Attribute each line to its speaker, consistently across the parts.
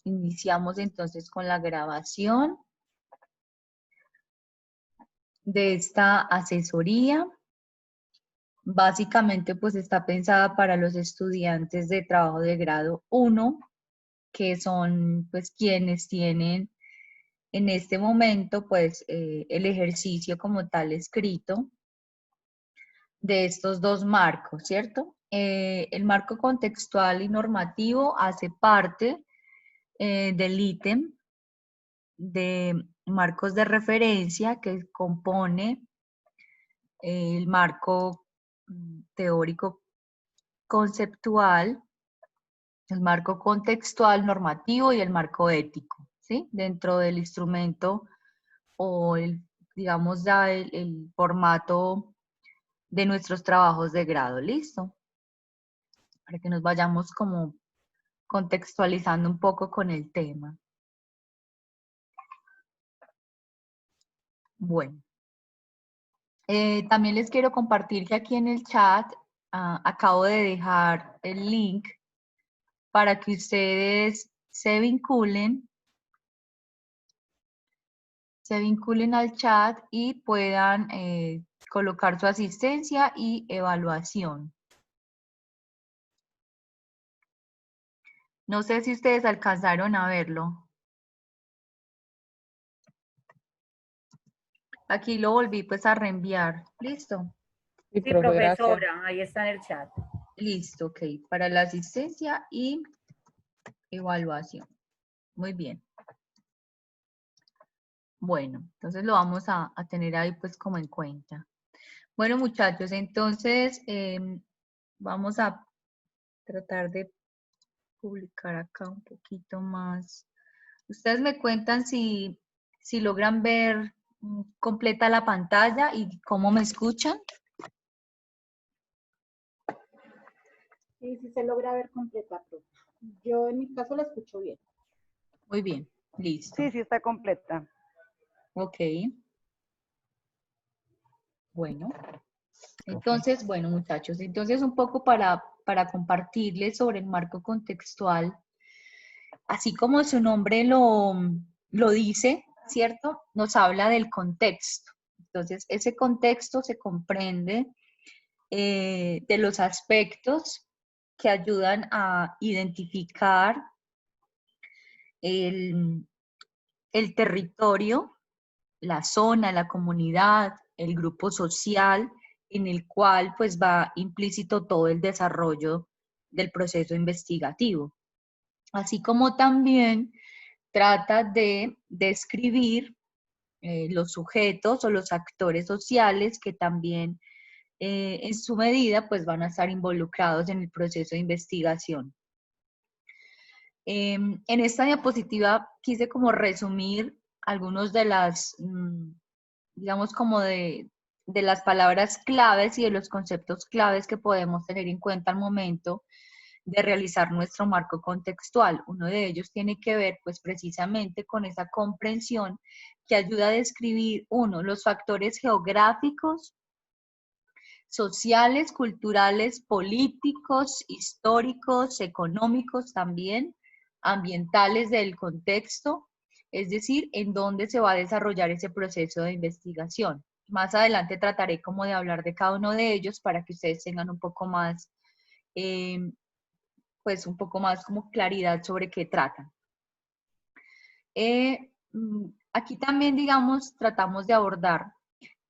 Speaker 1: Iniciamos entonces con la grabación de esta asesoría. Básicamente pues está pensada para los estudiantes de trabajo de grado 1, que son pues quienes tienen en este momento pues el ejercicio como tal escrito de estos dos marcos, ¿cierto? El marco contextual y normativo hace parte del ítem de marcos de referencia que compone el marco teórico conceptual, el marco contextual normativo y el marco ético, ¿sí? Dentro del instrumento o el, digamos, ya el formato de nuestros trabajos de grado, ¿listo? Para que nos vayamos como contextualizando un poco con el tema. Bueno, también les quiero compartir que aquí en el chat acabo de dejar el link para que ustedes se vinculen al chat y puedan colocar su asistencia y evaluación. No sé si ustedes alcanzaron a verlo. Aquí lo volví pues a reenviar. ¿Listo?
Speaker 2: Sí,
Speaker 3: Sí,
Speaker 2: profe, gracias.
Speaker 3: profesora, ahí está en el chat.
Speaker 1: Listo, ok. Para la asistencia y evaluación. Muy bien. Bueno, entonces lo vamos a tener ahí pues como en cuenta. Bueno, muchachos, entonces vamos a tratar de publicar acá un poquito más. Ustedes me cuentan si logran ver completa la pantalla y cómo me escuchan.
Speaker 4: Sí, sí se logra ver completa, profe. Yo en mi caso la escucho bien.
Speaker 1: Muy bien, listo.
Speaker 5: Sí, sí está completa.
Speaker 1: Ok. Bueno. Entonces, bueno, muchachos, entonces un poco para compartirles sobre el marco contextual, así como su nombre lo dice, ¿cierto? Nos habla del contexto. Entonces, ese contexto se comprende de los aspectos que ayudan a identificar el territorio, la zona, la comunidad, el grupo social en el cual pues va implícito todo el desarrollo del proceso investigativo. Así como también trata de describir los sujetos o los actores sociales que también en su medida pues van a estar involucrados en el proceso de investigación. En esta diapositiva quise como resumir algunos de las, digamos como de las palabras claves y de los conceptos claves que podemos tener en cuenta al momento de realizar nuestro marco contextual. Uno de ellos tiene que ver pues precisamente con esa comprensión que ayuda a describir, uno, los factores geográficos, sociales, culturales, políticos, históricos, económicos también, ambientales del contexto, es decir, en dónde se va a desarrollar ese proceso de investigación. Más adelante trataré como de hablar de cada uno de ellos para que ustedes tengan un poco más, pues un poco más como claridad sobre qué tratan. Aquí también, digamos, tratamos de abordar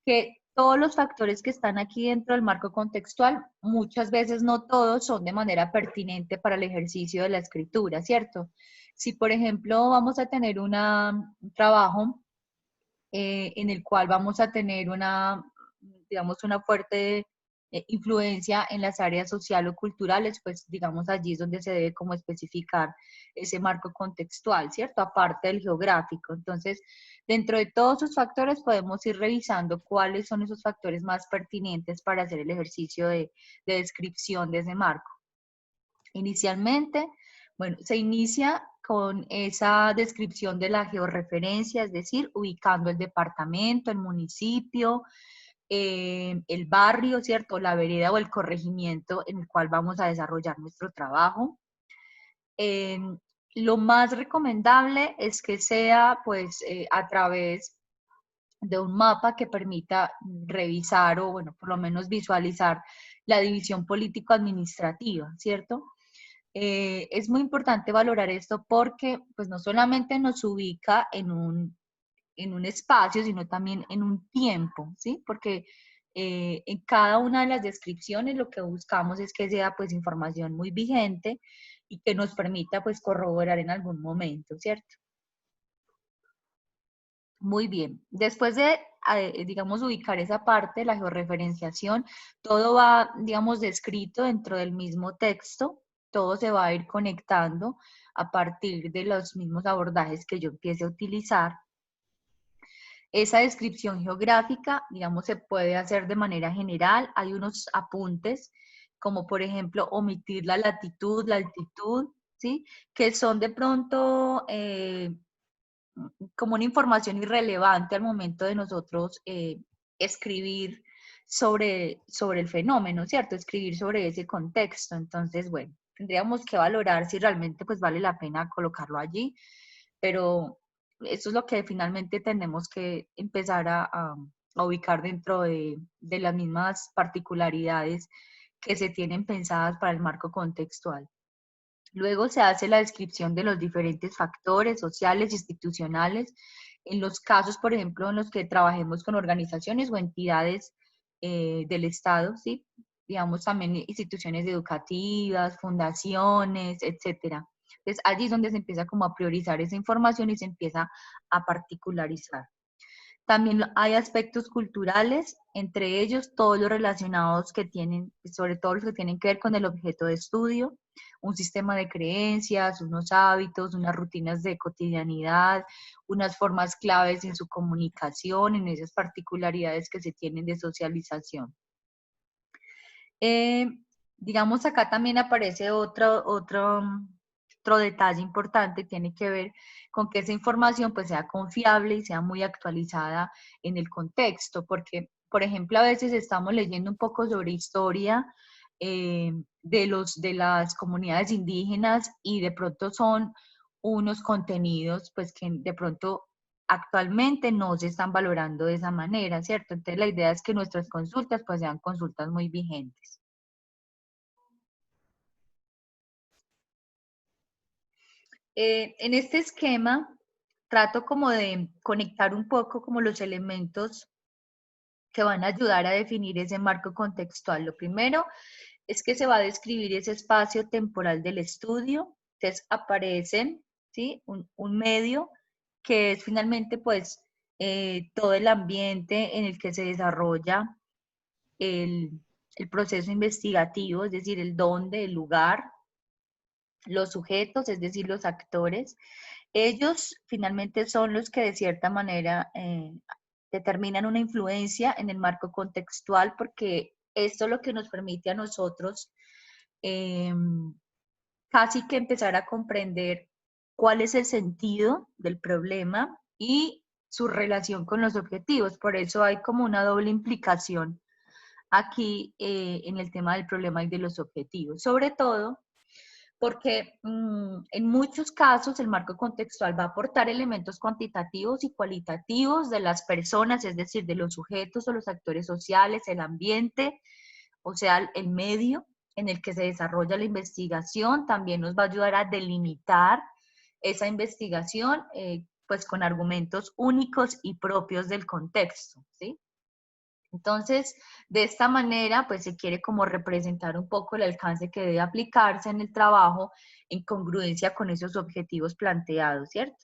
Speaker 1: que todos los factores que están aquí dentro del marco contextual, muchas veces no todos son de manera pertinente para el ejercicio de la escritura, ¿cierto? Si, por ejemplo, vamos a tener un trabajo en el cual vamos a tener una, digamos, una fuerte influencia en las áreas social o culturales, pues digamos allí es donde se debe como especificar ese marco contextual, ¿cierto? Aparte del geográfico. Entonces, dentro de todos esos factores podemos ir revisando cuáles son esos factores más pertinentes para hacer el ejercicio de descripción de ese marco. Inicialmente, bueno, se inicia con esa descripción de la georreferencia, es decir, ubicando el departamento, el municipio, el barrio, ¿cierto? La vereda o el corregimiento en el cual vamos a desarrollar nuestro trabajo. Lo más recomendable es que sea pues a través de un mapa que permita revisar o, bueno, por lo menos visualizar la división político-administrativa, ¿cierto? Es muy importante valorar esto porque, pues, no solamente nos ubica en un espacio, sino también en un tiempo, ¿sí? Porque en cada una de las descripciones lo que buscamos es que sea, pues, información muy vigente y que nos permita, pues, corroborar en algún momento, ¿cierto? Muy bien. Después de, digamos, ubicar esa parte, la georreferenciación, todo va, digamos, descrito dentro del mismo texto, todo se va a ir conectando a partir de los mismos abordajes que yo empiece a utilizar. Esa descripción geográfica, digamos, se puede hacer de manera general. Hay unos apuntes, como por ejemplo, omitir la latitud, la altitud, ¿sí? Que son de pronto como una información irrelevante al momento de nosotros escribir sobre el fenómeno, ¿cierto? Escribir sobre ese contexto. Entonces, bueno, tendríamos que valorar si realmente pues vale la pena colocarlo allí, pero eso es lo que finalmente tenemos que empezar a ubicar dentro de las mismas particularidades que se tienen pensadas para el marco contextual. Luego se hace la descripción de los diferentes factores sociales, institucionales, en los casos, por ejemplo, en los que trabajemos con organizaciones o entidades del Estado, ¿sí? Digamos también instituciones educativas, fundaciones, etcétera. Entonces, allí es donde se empieza como a priorizar esa información y se empieza a particularizar. También hay aspectos culturales, entre ellos todos los relacionados que tienen, sobre todo los que tienen que ver con el objeto de estudio, un sistema de creencias, unos hábitos, unas rutinas de cotidianidad, unas formas claves en su comunicación, en esas particularidades que se tienen de socialización. Eh, digamos, acá también aparece otro detalle importante, tiene que ver con que esa información pues sea confiable y sea muy actualizada en el contexto, porque, por ejemplo, a veces estamos leyendo un poco sobre historia de las comunidades indígenas y de pronto son unos contenidos pues que de pronto actualmente no se están valorando de esa manera, ¿cierto? Entonces la idea es que nuestras consultas pues sean consultas muy vigentes. En este esquema trato como de conectar un poco como los elementos que van a ayudar a definir ese marco contextual. Lo primero es que se va a describir ese espacio temporal del estudio, entonces aparece, ¿sí? Un medio que es finalmente pues todo el ambiente en el que se desarrolla el, el proceso investigativo, es decir, el dónde, el lugar, los sujetos, es decir, los actores. Ellos finalmente son los que de cierta manera determinan una influencia en el marco contextual porque esto es lo que nos permite a nosotros eh, casi que empezar a comprender cuál es el sentido del problema y su relación con los objetivos. Por eso hay como una doble implicación aquí en el tema del problema y de los objetivos. Sobre todo porque en muchos casos el marco contextual va a aportar elementos cuantitativos y cualitativos de las personas, es decir, de los sujetos o los actores sociales, el ambiente, o sea, el medio en el que se desarrolla la investigación, también nos va a ayudar a delimitar esa investigación, pues con argumentos únicos y propios del contexto, ¿sí? Entonces, de esta manera, pues se quiere como representar un poco el alcance que debe aplicarse en el trabajo en congruencia con esos objetivos planteados, ¿cierto?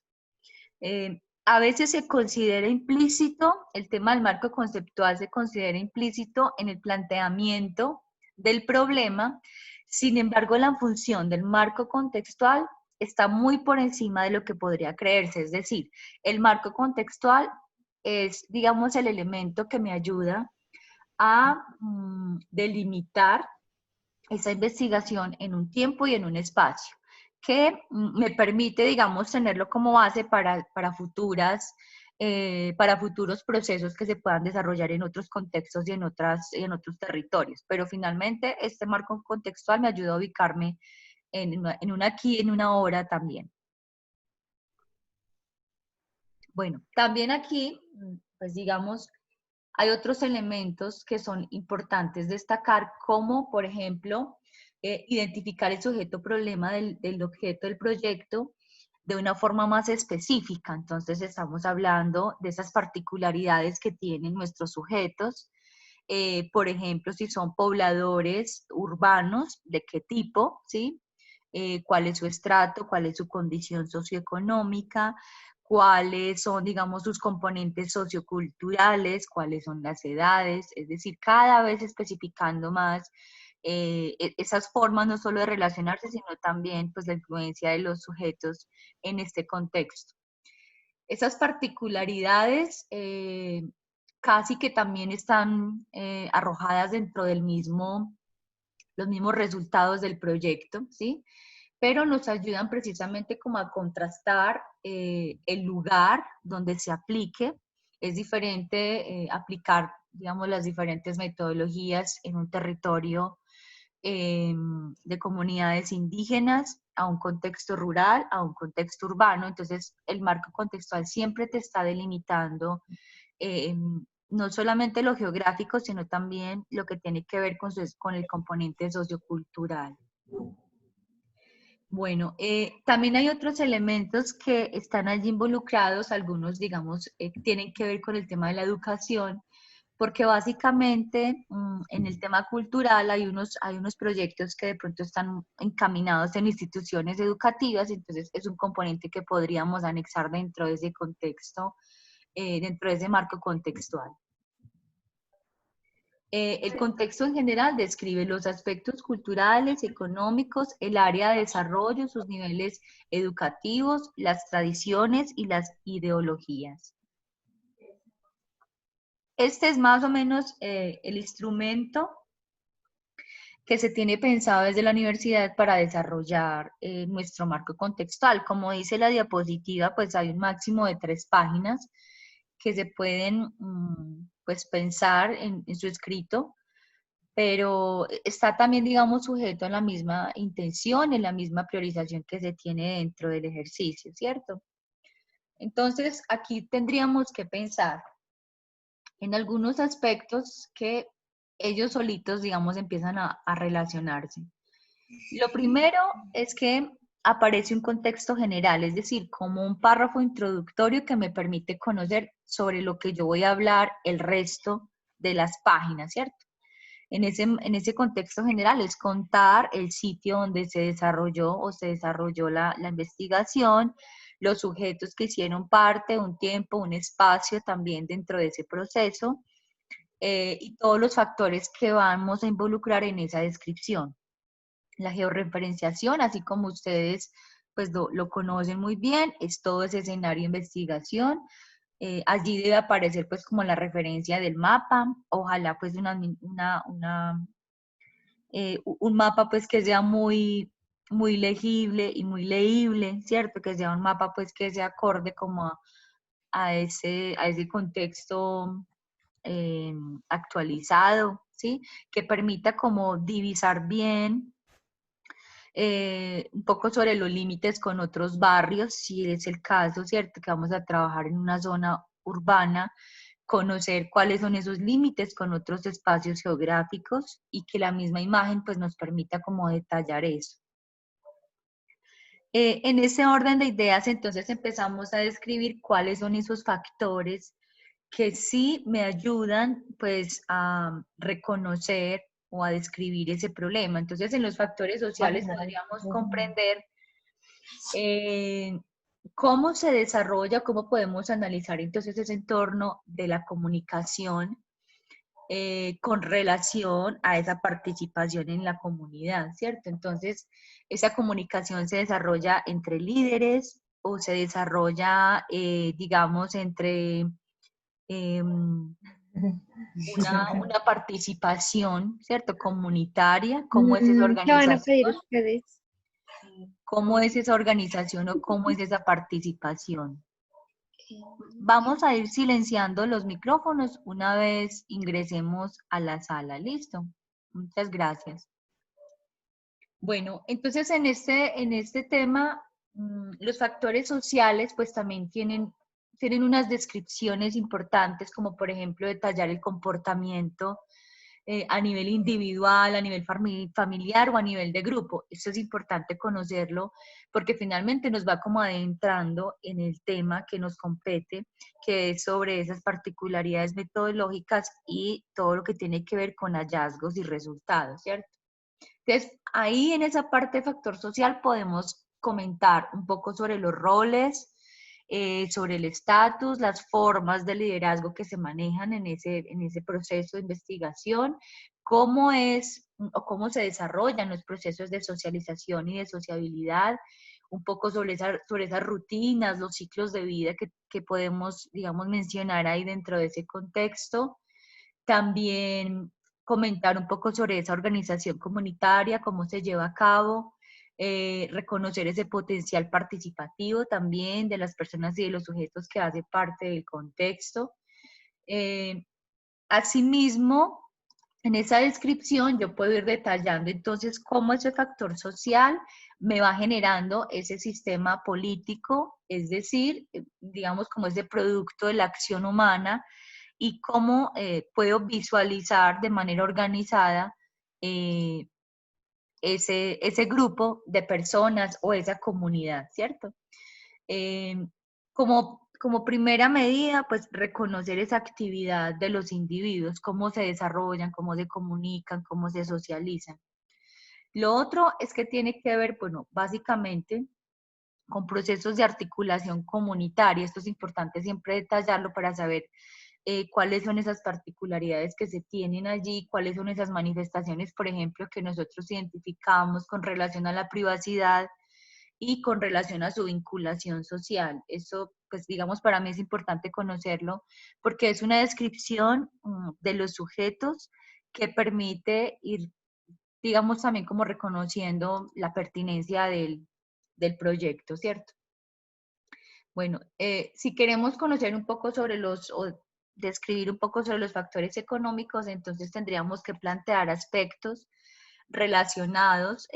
Speaker 1: A veces se considera implícito, el tema del marco conceptual se considera implícito en el planteamiento del problema, sin embargo, la función del marco contextual está muy por encima de lo que podría creerse, es decir, el marco contextual es, digamos, el elemento que me ayuda a delimitar esa investigación en un tiempo y en un espacio, que me permite, digamos, tenerlo como base para futuros procesos que se puedan desarrollar en otros contextos y en otros territorios. Pero finalmente este marco contextual me ayuda a ubicarme en una aquí, en una ahora también. Bueno, también aquí, pues digamos, hay otros elementos que son importantes destacar, como por ejemplo, identificar el sujeto problema del objeto del proyecto de una forma más específica. Entonces estamos hablando de esas particularidades que tienen nuestros sujetos. Por ejemplo, si son pobladores urbanos, ¿de qué tipo? ¿Sí? Cuál es su estrato, cuál es su condición socioeconómica, cuáles son, digamos, sus componentes socioculturales, cuáles son las edades, es decir, cada vez especificando más esas formas no solo de relacionarse, sino también pues la influencia de los sujetos en este contexto. Esas particularidades casi que también están arrojadas dentro del los mismos resultados del proyecto, ¿sí? Pero nos ayudan precisamente como a contrastar el lugar donde se aplique. Es diferente aplicar, digamos, las diferentes metodologías en un territorio de comunidades indígenas a un contexto rural, a un contexto urbano. Entonces, el marco contextual siempre te está delimitando eh, no solamente lo geográfico, sino también lo que tiene que ver con el componente sociocultural. Bueno, también hay otros elementos que están allí involucrados, algunos, digamos, tienen que ver con el tema de la educación, porque básicamente en el tema cultural hay unos proyectos que de pronto están encaminados en instituciones educativas, entonces es un componente que podríamos anexar dentro de ese contexto, dentro de ese marco contextual. El contexto en general describe los aspectos culturales, económicos, el área de desarrollo, sus niveles educativos, las tradiciones y las ideologías. Este es más o menos el instrumento que se tiene pensado desde la universidad para desarrollar nuestro marco contextual. Como dice la diapositiva, pues hay un máximo de 3 páginas que se pueden pues pensar en su escrito, pero está también, digamos, sujeto a la misma intención, en la misma priorización que se tiene dentro del ejercicio, ¿cierto? Entonces, aquí tendríamos que pensar en algunos aspectos que ellos solitos, digamos, empiezan a relacionarse. Lo primero es que aparece un contexto general, es decir, como un párrafo introductorio que me permite conocer sobre lo que yo voy a hablar el resto de las páginas, ¿cierto? En ese contexto general es contar el sitio donde se desarrolló o se desarrolló la investigación, los sujetos que hicieron parte, un tiempo, un espacio también dentro de ese proceso y todos los factores que vamos a involucrar en esa descripción. La georreferenciación, así como ustedes pues lo conocen muy bien, es todo ese escenario de investigación. Allí debe aparecer pues como la referencia del mapa, ojalá pues un mapa pues que sea muy legible y muy leíble, ¿cierto? Que sea un mapa pues que sea acorde como a ese contexto actualizado, ¿sí? Que permita como divisar bien un poco sobre los límites con otros barrios, si es el caso, ¿cierto? Que vamos a trabajar en una zona urbana, conocer cuáles son esos límites con otros espacios geográficos y que la misma imagen pues nos permita como detallar eso. En ese orden de ideas, entonces empezamos a describir cuáles son esos factores que sí me ayudan pues a reconocer o a describir ese problema. Entonces, en los factores sociales podríamos comprender cómo se desarrolla, cómo podemos analizar entonces ese entorno de la comunicación con relación a esa participación en la comunidad, ¿cierto? Entonces, esa comunicación se desarrolla entre líderes o se desarrolla, digamos, entre una participación, ¿cierto? Comunitaria, ¿cómo es esa
Speaker 2: ¿Qué van a pedir
Speaker 1: organización?
Speaker 2: ustedes?
Speaker 1: ¿Cómo es esa organización o cómo es esa participación? Vamos a ir silenciando los micrófonos una vez ingresemos a la sala. ¿Listo? Muchas gracias. Bueno, entonces en este tema, los factores sociales pues también tienen tienen unas descripciones importantes, como por ejemplo detallar el comportamiento a nivel individual, a nivel familiar o a nivel de grupo. Esto es importante conocerlo porque finalmente nos va como adentrando en el tema que nos compete, que es sobre esas particularidades metodológicas y todo lo que tiene que ver con hallazgos y resultados, ¿cierto? Entonces, ahí en esa parte de factor social podemos comentar un poco sobre los roles, sobre el estatus, las formas de liderazgo que se manejan en ese proceso de investigación, cómo es o cómo se desarrollan los procesos de socialización y de sociabilidad, un poco sobre esas rutinas, los ciclos de vida que podemos, digamos, mencionar ahí dentro de ese contexto. También comentar un poco sobre esa organización comunitaria, cómo se lleva a cabo, reconocer ese potencial participativo también de las personas y de los sujetos que hacen parte del contexto. Asimismo, en esa descripción yo puedo ir detallando entonces cómo ese factor social me va generando ese sistema político, es decir, digamos como ese producto de la acción humana, y cómo puedo visualizar de manera organizada eh, ese grupo de personas o esa comunidad, ¿cierto? Eh, como primera medida, pues reconocer esa actividad de los individuos, cómo se desarrollan, cómo se comunican, cómo se socializan. Lo otro es que tiene que ver, bueno, básicamente con procesos de articulación comunitaria. Esto es importante siempre detallarlo para saber cuáles son esas particularidades que se tienen allí, cuáles son esas manifestaciones, por ejemplo, que nosotros identificamos con relación a la privacidad y con relación a su vinculación social. Eso, pues digamos, para mí es importante conocerlo porque es una descripción de los sujetos que permite ir, digamos, también como reconociendo la pertinencia del proyecto, ¿cierto? Bueno, si queremos conocer un poco sobre o describir un poco sobre los factores económicos, entonces tendríamos que plantear aspectos relacionados,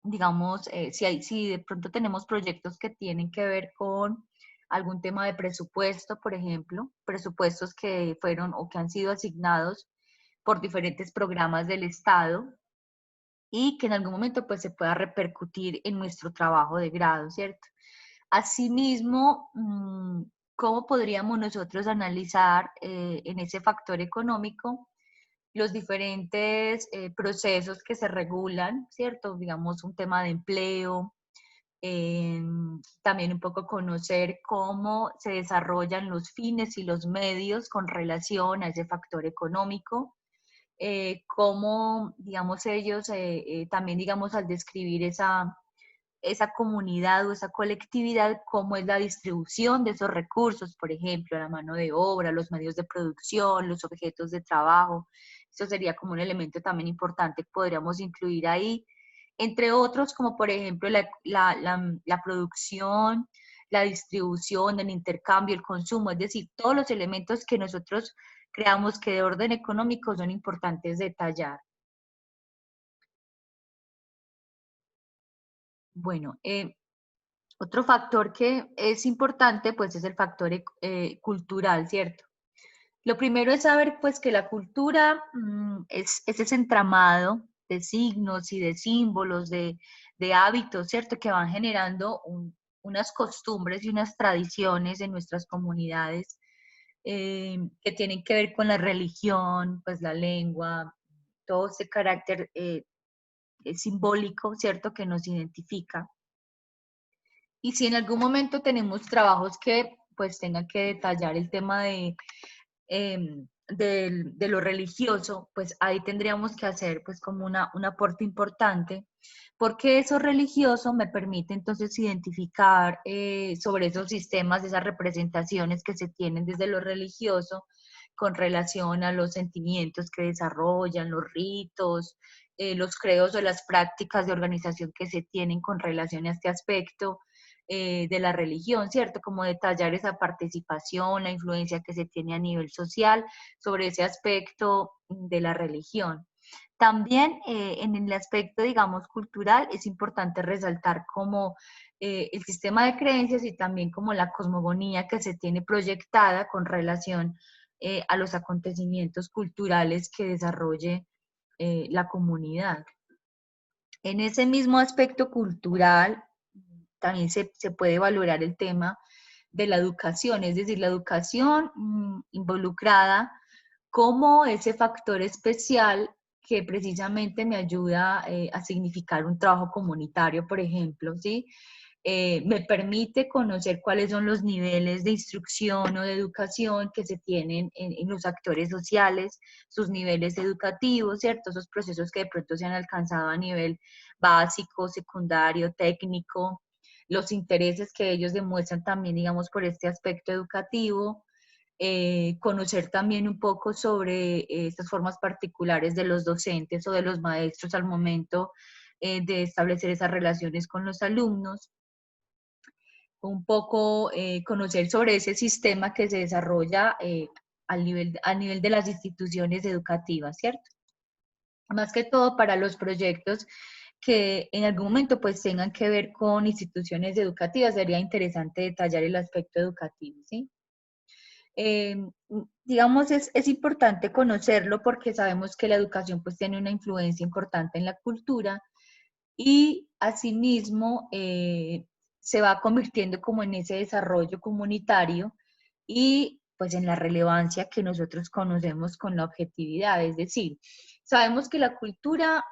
Speaker 1: digamos, si de pronto tenemos proyectos que tienen que ver con algún tema de presupuesto, por ejemplo, presupuestos que fueron o que han sido asignados por diferentes programas del Estado y que en algún momento pues se pueda repercutir en nuestro trabajo de grado, ¿cierto? Asimismo, ¿cómo podríamos nosotros analizar en ese factor económico los diferentes procesos que se regulan, ¿cierto? Digamos, un tema de empleo, también un poco conocer cómo se desarrollan los fines y los medios con relación a ese factor económico, cómo, digamos, ellos también, digamos, al describir esa comunidad o esa colectividad, cómo es la distribución de esos recursos, por ejemplo, la mano de obra, los medios de producción, los objetos de trabajo. Eso sería como un elemento también importante que podríamos incluir ahí, entre otros, como por ejemplo la producción, la distribución, el intercambio, el consumo, es decir, todos los elementos que nosotros creamos que de orden económico son importantes detallar. Bueno, otro factor que es importante, pues, es el factor cultural, ¿cierto? Lo primero es saber, pues, que la cultura es ese entramado de signos y de símbolos, de hábitos, ¿cierto? Que van generando unas costumbres y unas tradiciones en nuestras comunidades que tienen que ver con la religión, pues, la lengua, todo ese carácter simbólico, ¿cierto? Que nos identifica. Y si en algún momento tenemos trabajos que pues tengan que detallar el tema de lo religioso, pues ahí tendríamos que hacer pues como un aporte importante, porque eso religioso me permite entonces identificar sobre esos sistemas, esas representaciones que se tienen desde lo religioso con relación a los sentimientos que desarrollan, los ritos, los credos o las prácticas de organización que se tienen con relación a este aspecto de la religión, ¿cierto? Como detallar esa participación, la influencia que se tiene a nivel social sobre ese aspecto de la religión. También en el aspecto, digamos, cultural, es importante resaltar como el sistema de creencias y también como la cosmogonía que se tiene proyectada con relación a los acontecimientos culturales que desarrolle la comunidad. En ese mismo aspecto cultural, también se puede valorar el tema de la educación, es decir, la educación involucrada como ese factor especial que precisamente me ayuda a significar un trabajo comunitario, por ejemplo, ¿sí? Me permite conocer cuáles son los niveles de instrucción o de educación que se tienen en los actores sociales, sus niveles educativos, ¿cierto? Esos procesos que de pronto se han alcanzado a nivel básico, secundario, técnico, los intereses que ellos demuestran también, digamos, por este aspecto educativo, conocer también un poco sobre estas formas particulares de los docentes o de los maestros al momento de establecer esas relaciones con los alumnos, un poco conocer sobre ese sistema que se desarrolla al nivel de las instituciones educativas, ¿cierto? Más que todo para los proyectos que en algún momento pues tengan que ver con instituciones educativas, sería interesante detallar el aspecto educativo, ¿sí? Eh, digamos, es importante conocerlo porque sabemos que la educación pues tiene una influencia importante en la cultura y asimismo se va convirtiendo como en ese desarrollo comunitario y pues en la relevancia que nosotros conocemos con la objetividad, es decir, sabemos que la cultura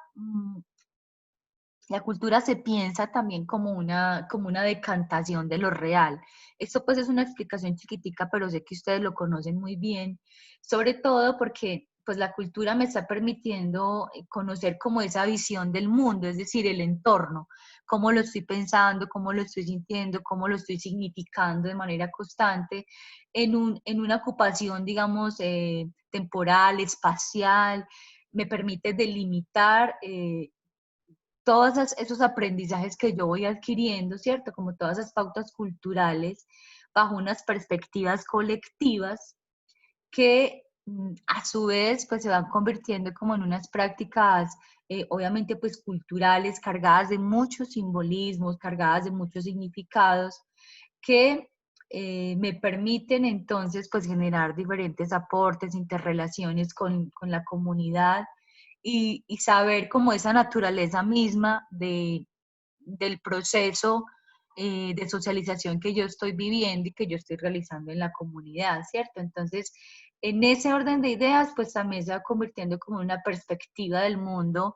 Speaker 1: se piensa también como una decantación de lo real. Esto pues es una explicación chiquitica, pero sé que ustedes lo conocen muy bien, sobre todo porque pues la cultura me está permitiendo conocer como esa visión del mundo, es decir, el entorno, cómo lo estoy pensando, cómo lo estoy sintiendo, cómo lo estoy significando de manera constante en una ocupación, digamos, temporal, espacial, me permite delimitar todos esos aprendizajes que yo voy adquiriendo, ¿cierto? Como todas esas pautas culturales bajo unas perspectivas colectivas que a su vez pues se van convirtiendo como en unas prácticas obviamente pues culturales cargadas de muchos simbolismos, cargadas de muchos significados que me permiten entonces pues generar diferentes aportes, interrelaciones con la comunidad y saber como esa naturaleza misma del proceso de socialización que yo estoy viviendo y que yo estoy realizando en la comunidad, ¿cierto? Entonces, en ese orden de ideas, pues también se va convirtiendo como una perspectiva del mundo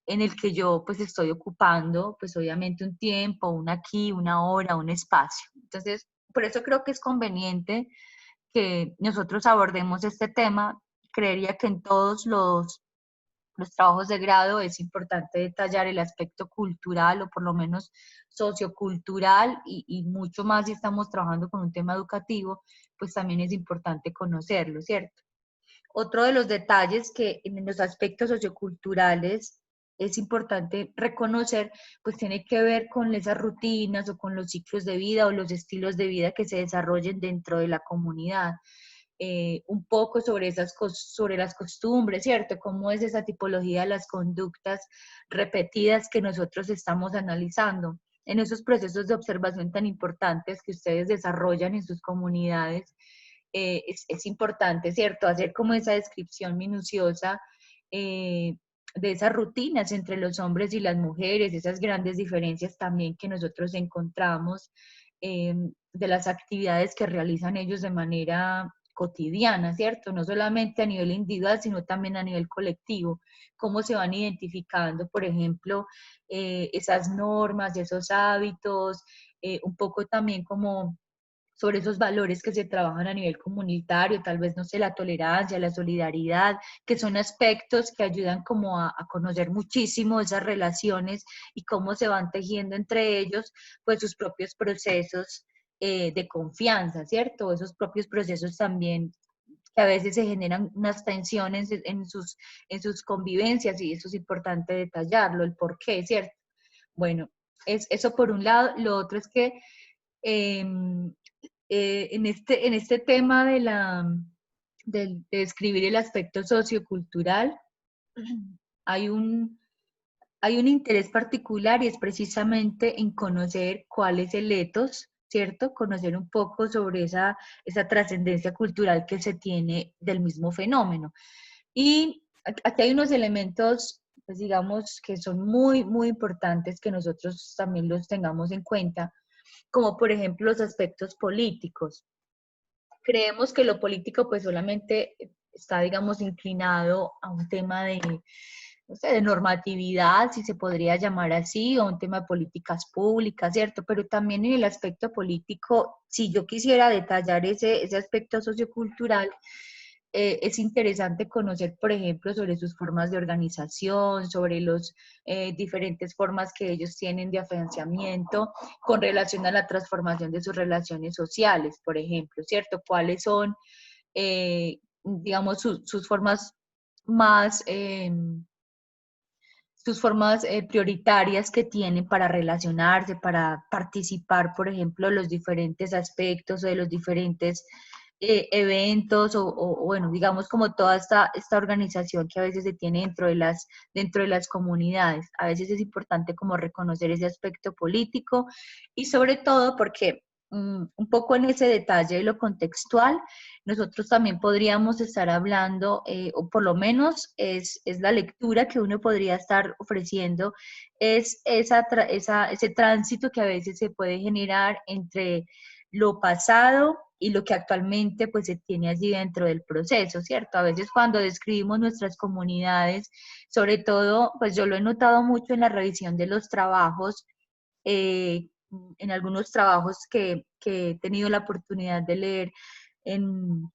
Speaker 1: en el que yo pues estoy ocupando, pues obviamente un tiempo, un aquí, una hora, un espacio. Entonces, por eso creo que es conveniente que nosotros abordemos este tema. Creería que en todos los trabajos de grado es importante detallar el aspecto cultural o por lo menos sociocultural y mucho más si estamos trabajando con un tema educativo, pues también es importante conocerlo, ¿cierto? Otro de los detalles que en los aspectos socioculturales es importante reconocer, pues tiene que ver con esas rutinas o con los ciclos de vida o los estilos de vida que se desarrollen dentro de la comunidad. Un poco sobre, sobre las costumbres, ¿cierto? Cómo es esa tipología de las conductas repetidas que nosotros estamos analizando en esos procesos de observación tan importantes que ustedes desarrollan en sus comunidades. Es importante, ¿cierto? Hacer como esa descripción minuciosa de esas rutinas entre los hombres y las mujeres, esas grandes diferencias también que nosotros encontramos, de las actividades que realizan ellos de manera cotidiana, ¿cierto? No solamente a nivel individual, sino también a nivel colectivo, cómo se van identificando, por ejemplo, esas normas, esos hábitos, un poco también como sobre esos valores que se trabajan a nivel comunitario, tal vez, no sé, la tolerancia, la solidaridad, que son aspectos que ayudan como a conocer muchísimo esas relaciones y cómo se van tejiendo entre ellos, pues sus propios procesos de confianza, ¿cierto? Esos propios procesos también que a veces se generan unas tensiones en sus convivencias y eso es importante detallarlo, el por qué, ¿cierto? Bueno, es eso por un lado. Lo otro es que eh, en este tema de escribir el aspecto sociocultural, hay un interés particular y es precisamente en conocer cuál es el ethos, ¿cierto? Conocer un poco sobre esa trascendencia cultural que se tiene del mismo fenómeno. Y aquí hay unos elementos, pues digamos, que son muy, muy importantes que nosotros también los tengamos en cuenta, como por ejemplo los aspectos políticos. Creemos que lo político pues solamente está, digamos, inclinado a un tema de, no sé, de normatividad, si se podría llamar así, o un tema de políticas públicas, ¿cierto? Pero también en el aspecto político, si yo quisiera detallar ese aspecto sociocultural, es interesante conocer, por ejemplo, sobre sus formas de organización, sobre las diferentes formas que ellos tienen de afianzamiento con relación a la transformación de sus relaciones sociales, por ejemplo, ¿cierto? ¿Cuáles son, digamos, sus formas más... sus formas prioritarias que tienen para relacionarse, para participar, por ejemplo, de los diferentes aspectos o de los diferentes eventos bueno, digamos como toda esta organización que a veces se tiene dentro de las comunidades. A veces es importante como reconocer ese aspecto político y sobre todo porque un poco en ese detalle de lo contextual, nosotros también podríamos estar hablando, o por lo menos es la lectura que uno podría estar ofreciendo, es ese tránsito que a veces se puede generar entre lo pasado y lo que actualmente pues se tiene allí dentro del proceso, ¿cierto? A veces cuando describimos nuestras comunidades, sobre todo, pues yo lo he notado mucho en la revisión de los trabajos, en algunos trabajos que he tenido la oportunidad de leer en,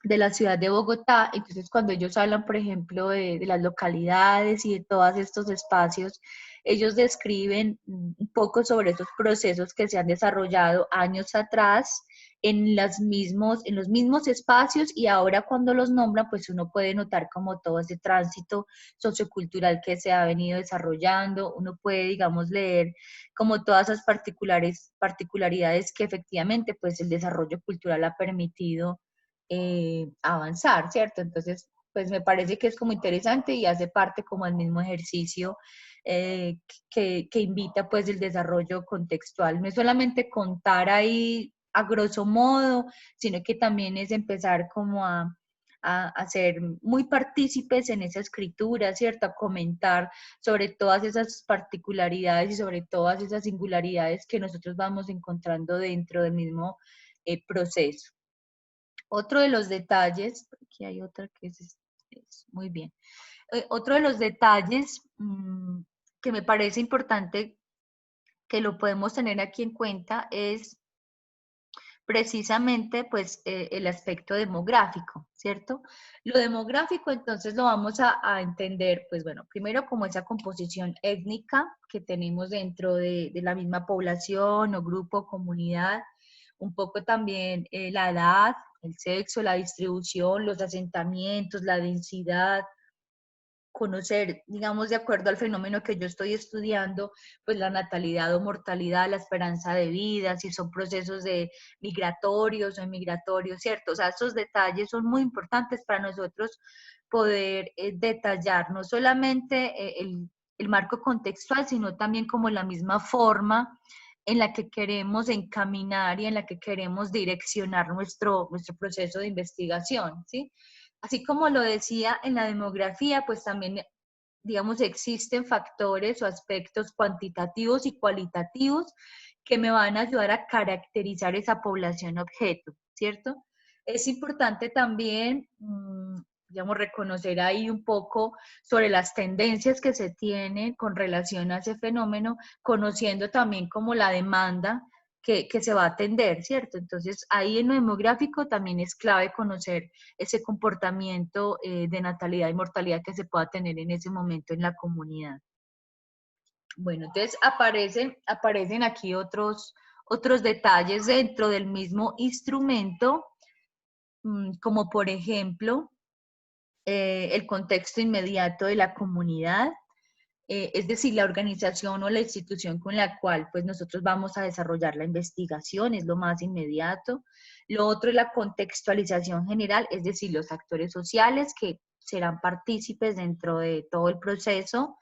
Speaker 1: de la ciudad de Bogotá. Entonces, cuando ellos hablan, por ejemplo, de las localidades y de todos estos espacios, ellos describen un poco sobre esos procesos que se han desarrollado años atrás en los mismos espacios, y ahora cuando los nombran, pues uno puede notar como todo ese tránsito sociocultural que se ha venido desarrollando. Uno puede, digamos, leer como todas esas particularidades que efectivamente pues el desarrollo cultural ha permitido avanzar, ¿cierto? Entonces, pues me parece que es como interesante y hace parte como el mismo ejercicio que invita pues el desarrollo contextual. No es solamente contar ahí a grosso modo, sino que también es empezar como a ser muy partícipes en esa escritura, ¿cierto? A comentar sobre todas esas particularidades y sobre todas esas singularidades que nosotros vamos encontrando dentro del mismo proceso. Otro de los detalles, aquí hay otra que es muy bien. Otro de los detalles que me parece importante que lo podemos tener aquí en cuenta es precisamente pues el aspecto demográfico, ¿cierto? Lo demográfico entonces lo vamos a entender, pues bueno, primero como esa composición étnica que tenemos dentro de la misma población o grupo, comunidad, un poco también la edad, el sexo, la distribución, los asentamientos, la densidad, conocer, digamos, de acuerdo al fenómeno que yo estoy estudiando, pues la natalidad o mortalidad, la esperanza de vida, si son procesos de migratorios o inmigratorios, ¿cierto? O sea, esos detalles son muy importantes para nosotros poder detallar no solamente el marco contextual, sino también como la misma forma en la que queremos encaminar y en la que queremos direccionar nuestro proceso de investigación, ¿sí? Así como lo decía en la demografía, pues también, digamos, existen factores o aspectos cuantitativos y cualitativos que me van a ayudar a caracterizar esa población objeto, ¿cierto? Es importante también, digamos, reconocer ahí un poco sobre las tendencias que se tienen con relación a ese fenómeno, conociendo también como la demanda que se va a atender, ¿cierto? Entonces, ahí en lo demográfico también es clave conocer ese comportamiento de natalidad y mortalidad que se pueda tener en ese momento en la comunidad. Bueno, entonces aparecen aquí otros detalles dentro del mismo instrumento, como por ejemplo el contexto inmediato de la comunidad, es decir, la organización o la institución con la cual pues nosotros vamos a desarrollar la investigación, es lo más inmediato. Lo otro es la contextualización general, es decir, los actores sociales serán partícipes dentro de todo el proceso.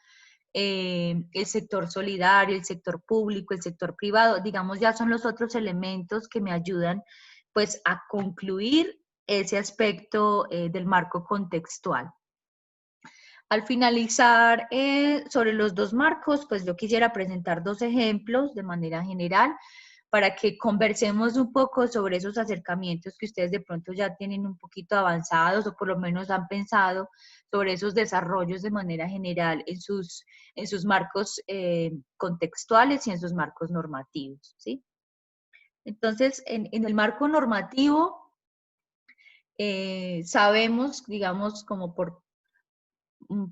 Speaker 1: El sector solidario, el sector público, el sector privado, digamos, ya son los otros elementos que me ayudan pues a concluir ese aspecto del marco contextual. Al finalizar sobre los dos marcos, pues yo quisiera presentar dos ejemplos de manera general para que conversemos un poco sobre esos acercamientos que ustedes de pronto ya tienen un poquito avanzados o por lo menos han pensado sobre esos desarrollos de manera general en sus marcos contextuales y en sus marcos normativos, ¿sí? Entonces, en el marco normativo, sabemos, digamos, como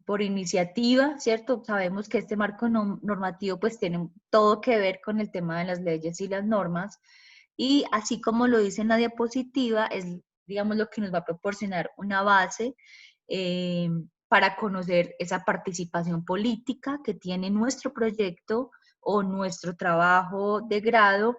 Speaker 1: por iniciativa, ¿cierto? Sabemos que este marco normativo pues tiene todo que ver con el tema de las leyes y las normas, y así como lo dice en la diapositiva, es, digamos, lo que nos va a proporcionar una base para conocer esa participación política que tiene nuestro proyecto o nuestro trabajo de grado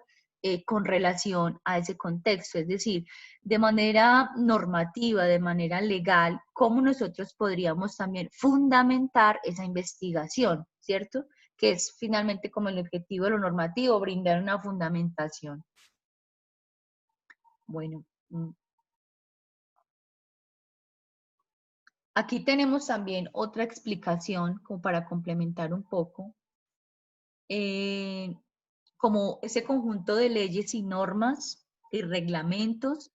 Speaker 1: con relación a ese contexto, es decir, de manera normativa, de manera legal, cómo nosotros podríamos también fundamentar esa investigación, ¿cierto? Que es finalmente como el objetivo de lo normativo, brindar una fundamentación. Bueno, aquí tenemos también otra explicación como para complementar un poco. Como ese conjunto de leyes y normas y reglamentos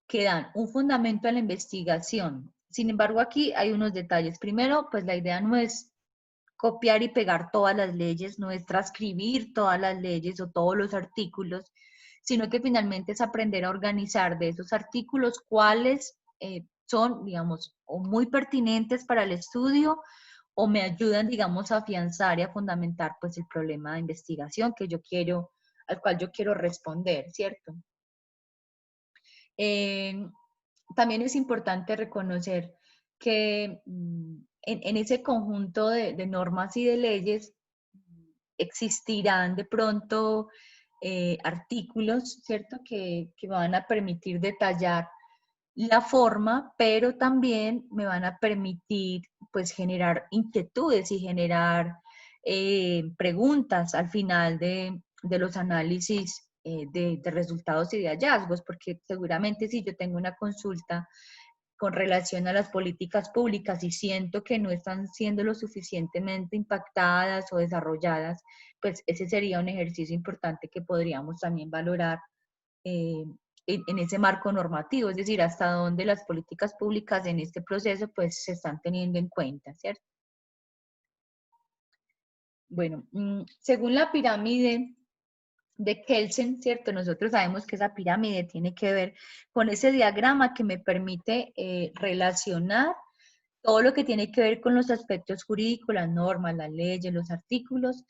Speaker 1: que dan un fundamento a la investigación. Sin embargo, aquí hay unos detalles. Primero, pues la idea no es copiar y pegar todas las leyes, no es transcribir todas las leyes o todos los artículos, sino que finalmente es aprender a organizar de esos artículos cuáles son, digamos, o muy pertinentes para el estudio o me ayudan, digamos, a afianzar y a fundamentar pues el problema de investigación que yo quiero, al cual yo quiero responder, ¿cierto? También es importante reconocer que en ese conjunto de normas y de leyes existirán de pronto artículos, ¿cierto? Que van a permitir detallar la forma, pero también me van a permitir pues generar inquietudes y generar preguntas al final de los análisis de resultados y de hallazgos, porque seguramente si yo tengo una consulta con relación a las políticas públicas y siento que no están siendo lo suficientemente impactadas o desarrolladas, pues ese sería un ejercicio importante que podríamos también valorar en ese marco normativo, es decir, hasta dónde las políticas públicas en este proceso pues se están teniendo en cuenta, ¿cierto? Bueno, según la pirámide de Kelsen, ¿cierto? Nosotros sabemos que esa pirámide tiene que ver con ese diagrama que me permite relacionar todo lo que tiene que ver con los aspectos jurídicos, las normas, las leyes, los artículos,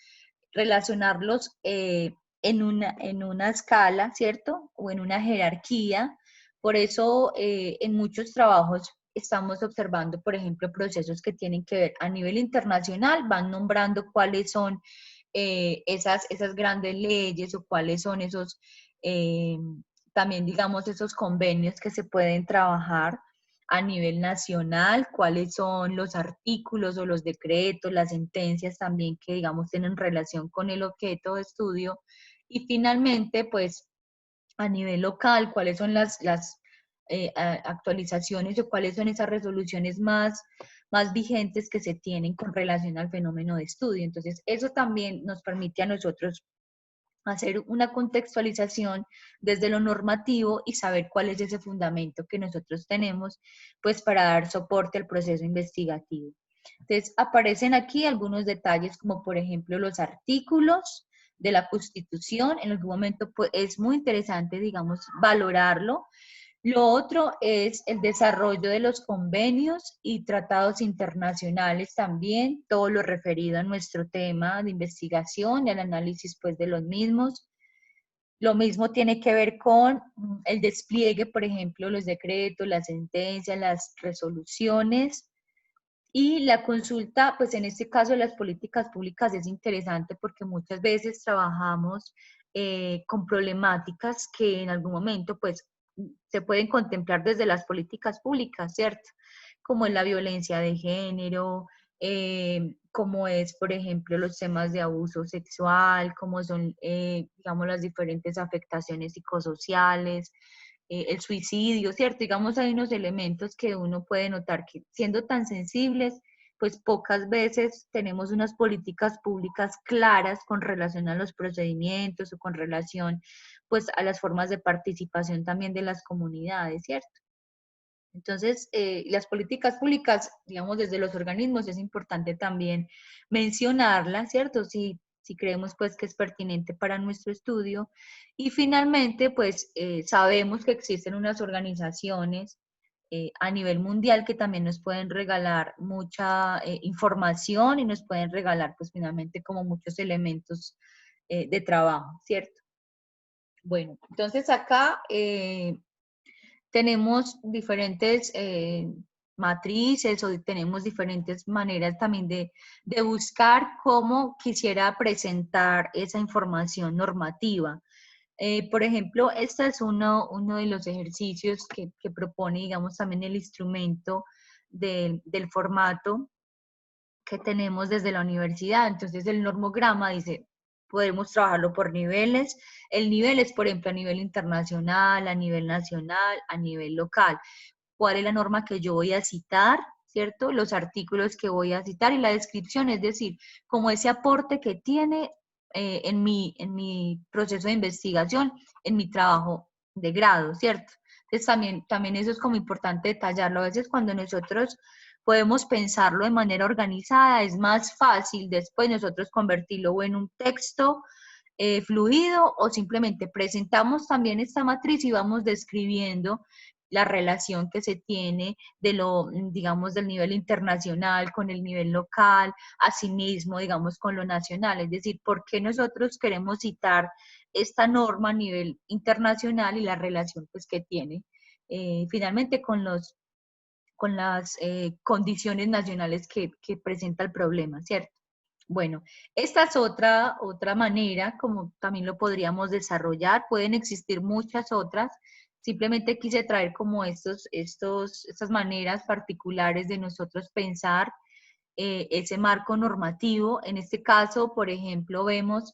Speaker 1: relacionarlos en una escala, ¿cierto? O en una jerarquía. Por eso en muchos trabajos estamos observando, por ejemplo, procesos que tienen que ver a nivel internacional, van nombrando cuáles son esas grandes leyes o cuáles son esos, también digamos, esos convenios que se pueden trabajar a nivel nacional, cuáles son los artículos o los decretos, las sentencias también que, digamos, tienen relación con el objeto de estudio. Y finalmente, pues, a nivel local, cuáles son las actualizaciones o cuáles son esas resoluciones más vigentes que se tienen con relación al fenómeno de estudio. Entonces, eso también nos permite a nosotros hacer una contextualización desde lo normativo y saber cuál es ese fundamento que nosotros tenemos, pues para dar soporte al proceso investigativo. Entonces, aparecen aquí algunos detalles como por ejemplo los artículos de la Constitución. En algún momento pues, es muy interesante, digamos, valorarlo. Lo otro es el desarrollo de los convenios y tratados internacionales también, todo lo referido a nuestro tema de investigación y al análisis pues de los mismos. Lo mismo tiene que ver con el despliegue, por ejemplo, los decretos, las sentencias, las resoluciones y la consulta, pues en este caso de las políticas públicas es interesante porque muchas veces trabajamos con problemáticas que en algún momento pues se pueden contemplar desde las políticas públicas, ¿cierto? como es la violencia de género, como es, por ejemplo, los temas de abuso sexual, como son, digamos, las diferentes afectaciones psicosociales, el suicidio, ¿cierto? Digamos, hay unos elementos que uno puede notar que siendo tan sensibles, pues pocas veces tenemos unas políticas públicas claras con relación a los procedimientos o con relación, pues, a las formas de participación también de las comunidades, ¿cierto? Entonces, las políticas públicas, digamos, desde los organismos es importante también mencionarlas, ¿cierto? Si creemos pues que es pertinente para nuestro estudio. Y finalmente, pues sabemos que existen unas organizaciones a nivel mundial que también nos pueden regalar mucha información y nos pueden regalar pues finalmente como muchos elementos de trabajo, ¿cierto? Bueno, entonces acá tenemos diferentes matrices o tenemos diferentes maneras también de buscar cómo quisiera presentar esa información normativa. Por ejemplo, este es uno de los ejercicios que propone, digamos, también el instrumento del formato que tenemos desde la universidad. Entonces, el normograma dice, podemos trabajarlo por niveles. El nivel es, por ejemplo, a nivel internacional, a nivel nacional, a nivel local. ¿Cuál es la norma que yo voy a citar? ¿Cierto? Los artículos que voy a citar y la descripción, es decir, como ese aporte que tiene en mi proceso de investigación, en mi trabajo de grado, ¿cierto? Entonces también eso es como importante detallarlo. A veces cuando nosotros podemos pensarlo de manera organizada, es más fácil después nosotros convertirlo o en un texto fluido o simplemente presentamos también esta matriz y vamos describiendo la relación que se tiene de lo, digamos, del nivel internacional con el nivel local, asimismo, digamos, con lo nacional. Es decir, ¿por qué nosotros queremos citar esta norma a nivel internacional y la relación pues, que tiene finalmente con las condiciones nacionales que presenta el problema, ¿cierto? Bueno, esta es otra manera como también lo podríamos desarrollar. Pueden existir muchas otras. Simplemente quise traer como estas maneras particulares de nosotros pensar ese marco normativo. En este caso, por ejemplo, vemos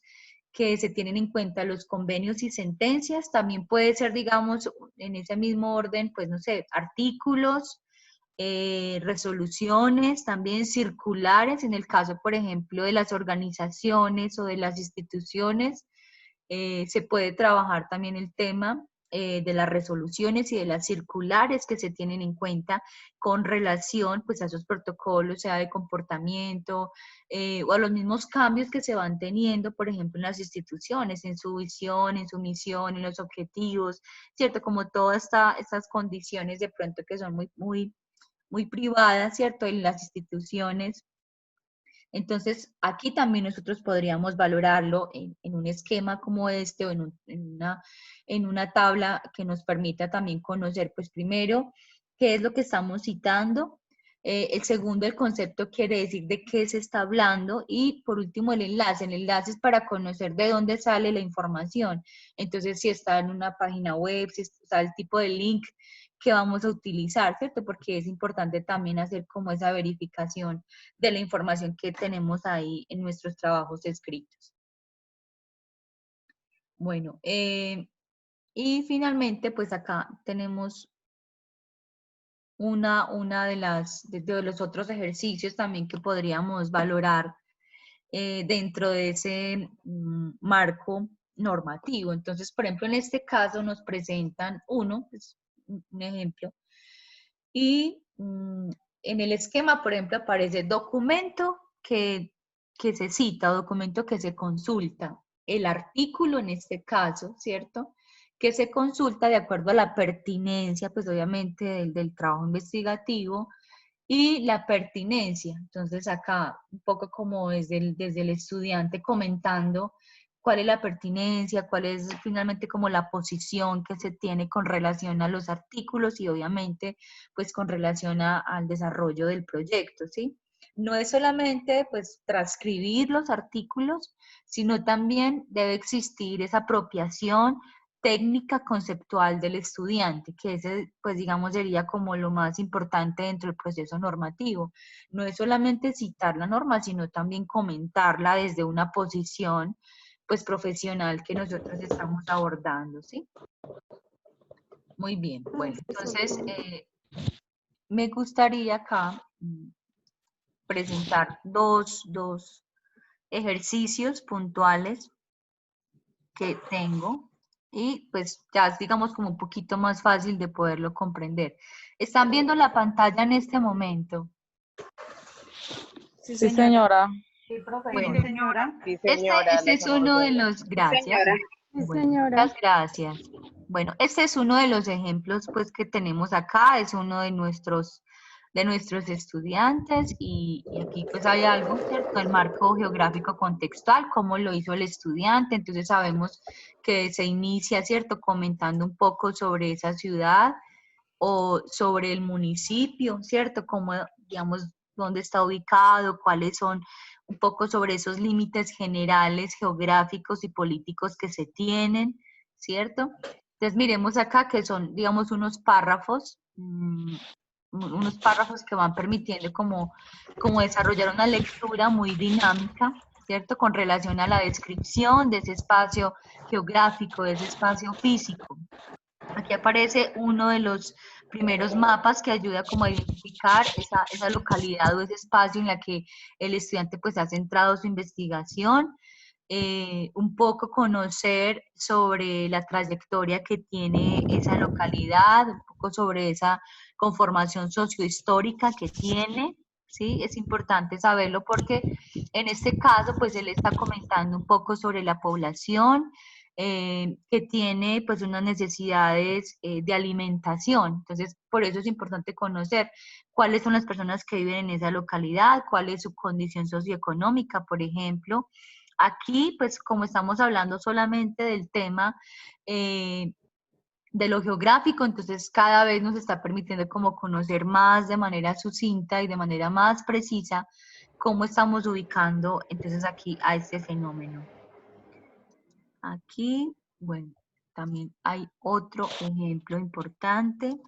Speaker 1: que se tienen en cuenta los convenios y sentencias. También puede ser, digamos, en ese mismo orden, pues no sé, artículos, resoluciones, también circulares, en el caso, por ejemplo, de las organizaciones o de las instituciones, se puede trabajar también el tema de las resoluciones y de las circulares que se tienen en cuenta con relación pues, a esos protocolos, sea de comportamiento o a los mismos cambios que se van teniendo, por ejemplo, en las instituciones, en su visión, en su misión, en los objetivos, ¿cierto? Como todas estas condiciones de pronto que son muy privadas, ¿cierto? En las instituciones. Entonces, aquí también nosotros podríamos valorarlo en un esquema como este o en una tabla que nos permita también conocer, pues primero, qué es lo que estamos citando. El segundo, el concepto quiere decir de qué se está hablando. Y por último, el enlace. El enlace es para conocer de dónde sale la información. Entonces, si está en una página web, si está el tipo de link que vamos a utilizar, ¿cierto? Porque es importante también hacer como esa verificación de la información que tenemos ahí en nuestros trabajos escritos. Bueno, y finalmente, pues acá tenemos una de los otros ejercicios también que podríamos valorar dentro de ese marco normativo. Entonces, por ejemplo, en este caso nos presentan pues, un ejemplo, y en el esquema, por ejemplo, aparece documento que se cita o documento que se consulta. El artículo en este caso, ¿cierto? Que se consulta de acuerdo a la pertinencia, pues obviamente del trabajo investigativo y la pertinencia. Entonces acá un poco como desde el estudiante comentando cuál es la pertinencia, cuál es finalmente como la posición que se tiene con relación a los artículos y obviamente pues con relación al desarrollo del proyecto, ¿sí? No es solamente pues transcribir los artículos, sino también debe existir esa apropiación técnica conceptual del estudiante, que ese, pues digamos, sería como lo más importante dentro del proceso normativo. No es solamente citar la norma, sino también comentarla desde una posición, pues, profesional que nosotros estamos abordando, ¿sí? Muy bien, bueno, entonces me gustaría acá presentar dos ejercicios puntuales que tengo y pues ya es digamos como un poquito más fácil de poderlo comprender. ¿Están viendo la pantalla en este momento?
Speaker 4: Sí,
Speaker 2: Sí,
Speaker 4: señora.
Speaker 2: señora.
Speaker 4: Sí, profe.
Speaker 1: Bueno,
Speaker 4: Sí, señora.
Speaker 2: Sí,
Speaker 1: este,
Speaker 2: señora,
Speaker 1: este
Speaker 2: la
Speaker 1: es
Speaker 2: estamos
Speaker 1: uno de
Speaker 2: viendo.
Speaker 1: los, gracias.
Speaker 4: Sí,
Speaker 1: Bueno,
Speaker 4: señora.
Speaker 1: muchas gracias. Bueno, este es uno de los ejemplos pues que tenemos acá, es uno de nuestros estudiantes y aquí pues hay algo, ¿cierto? El marco geográfico contextual, cómo lo hizo el estudiante, entonces sabemos que se inicia, ¿cierto? Comentando un poco sobre esa ciudad o sobre el municipio, ¿cierto? Cómo, digamos, dónde está ubicado, cuáles son un poco sobre esos límites generales geográficos y políticos que se tienen, ¿cierto? Entonces miremos acá que son, digamos, unos párrafos que van permitiendo como desarrollar una lectura muy dinámica, ¿cierto? Con relación a la descripción de ese espacio geográfico, de ese espacio físico. Aquí aparece uno de los primeros mapas que ayuda como a identificar esa localidad o ese espacio en la que el estudiante pues ha centrado su investigación, un poco conocer sobre la trayectoria que tiene esa localidad, un poco sobre esa conformación sociohistórica que tiene, ¿sí? Es importante saberlo porque en este caso pues él está comentando un poco sobre la población, que tiene pues unas necesidades de alimentación. Entonces, por eso es importante conocer cuáles son las personas que viven en esa localidad, cuál es su condición socioeconómica, por ejemplo. Aquí, pues como estamos hablando solamente del tema de lo geográfico, entonces cada vez nos está permitiendo como conocer más de manera sucinta y de manera más precisa cómo estamos ubicando entonces aquí a este fenómeno. Aquí, bueno, también hay otro ejemplo importante.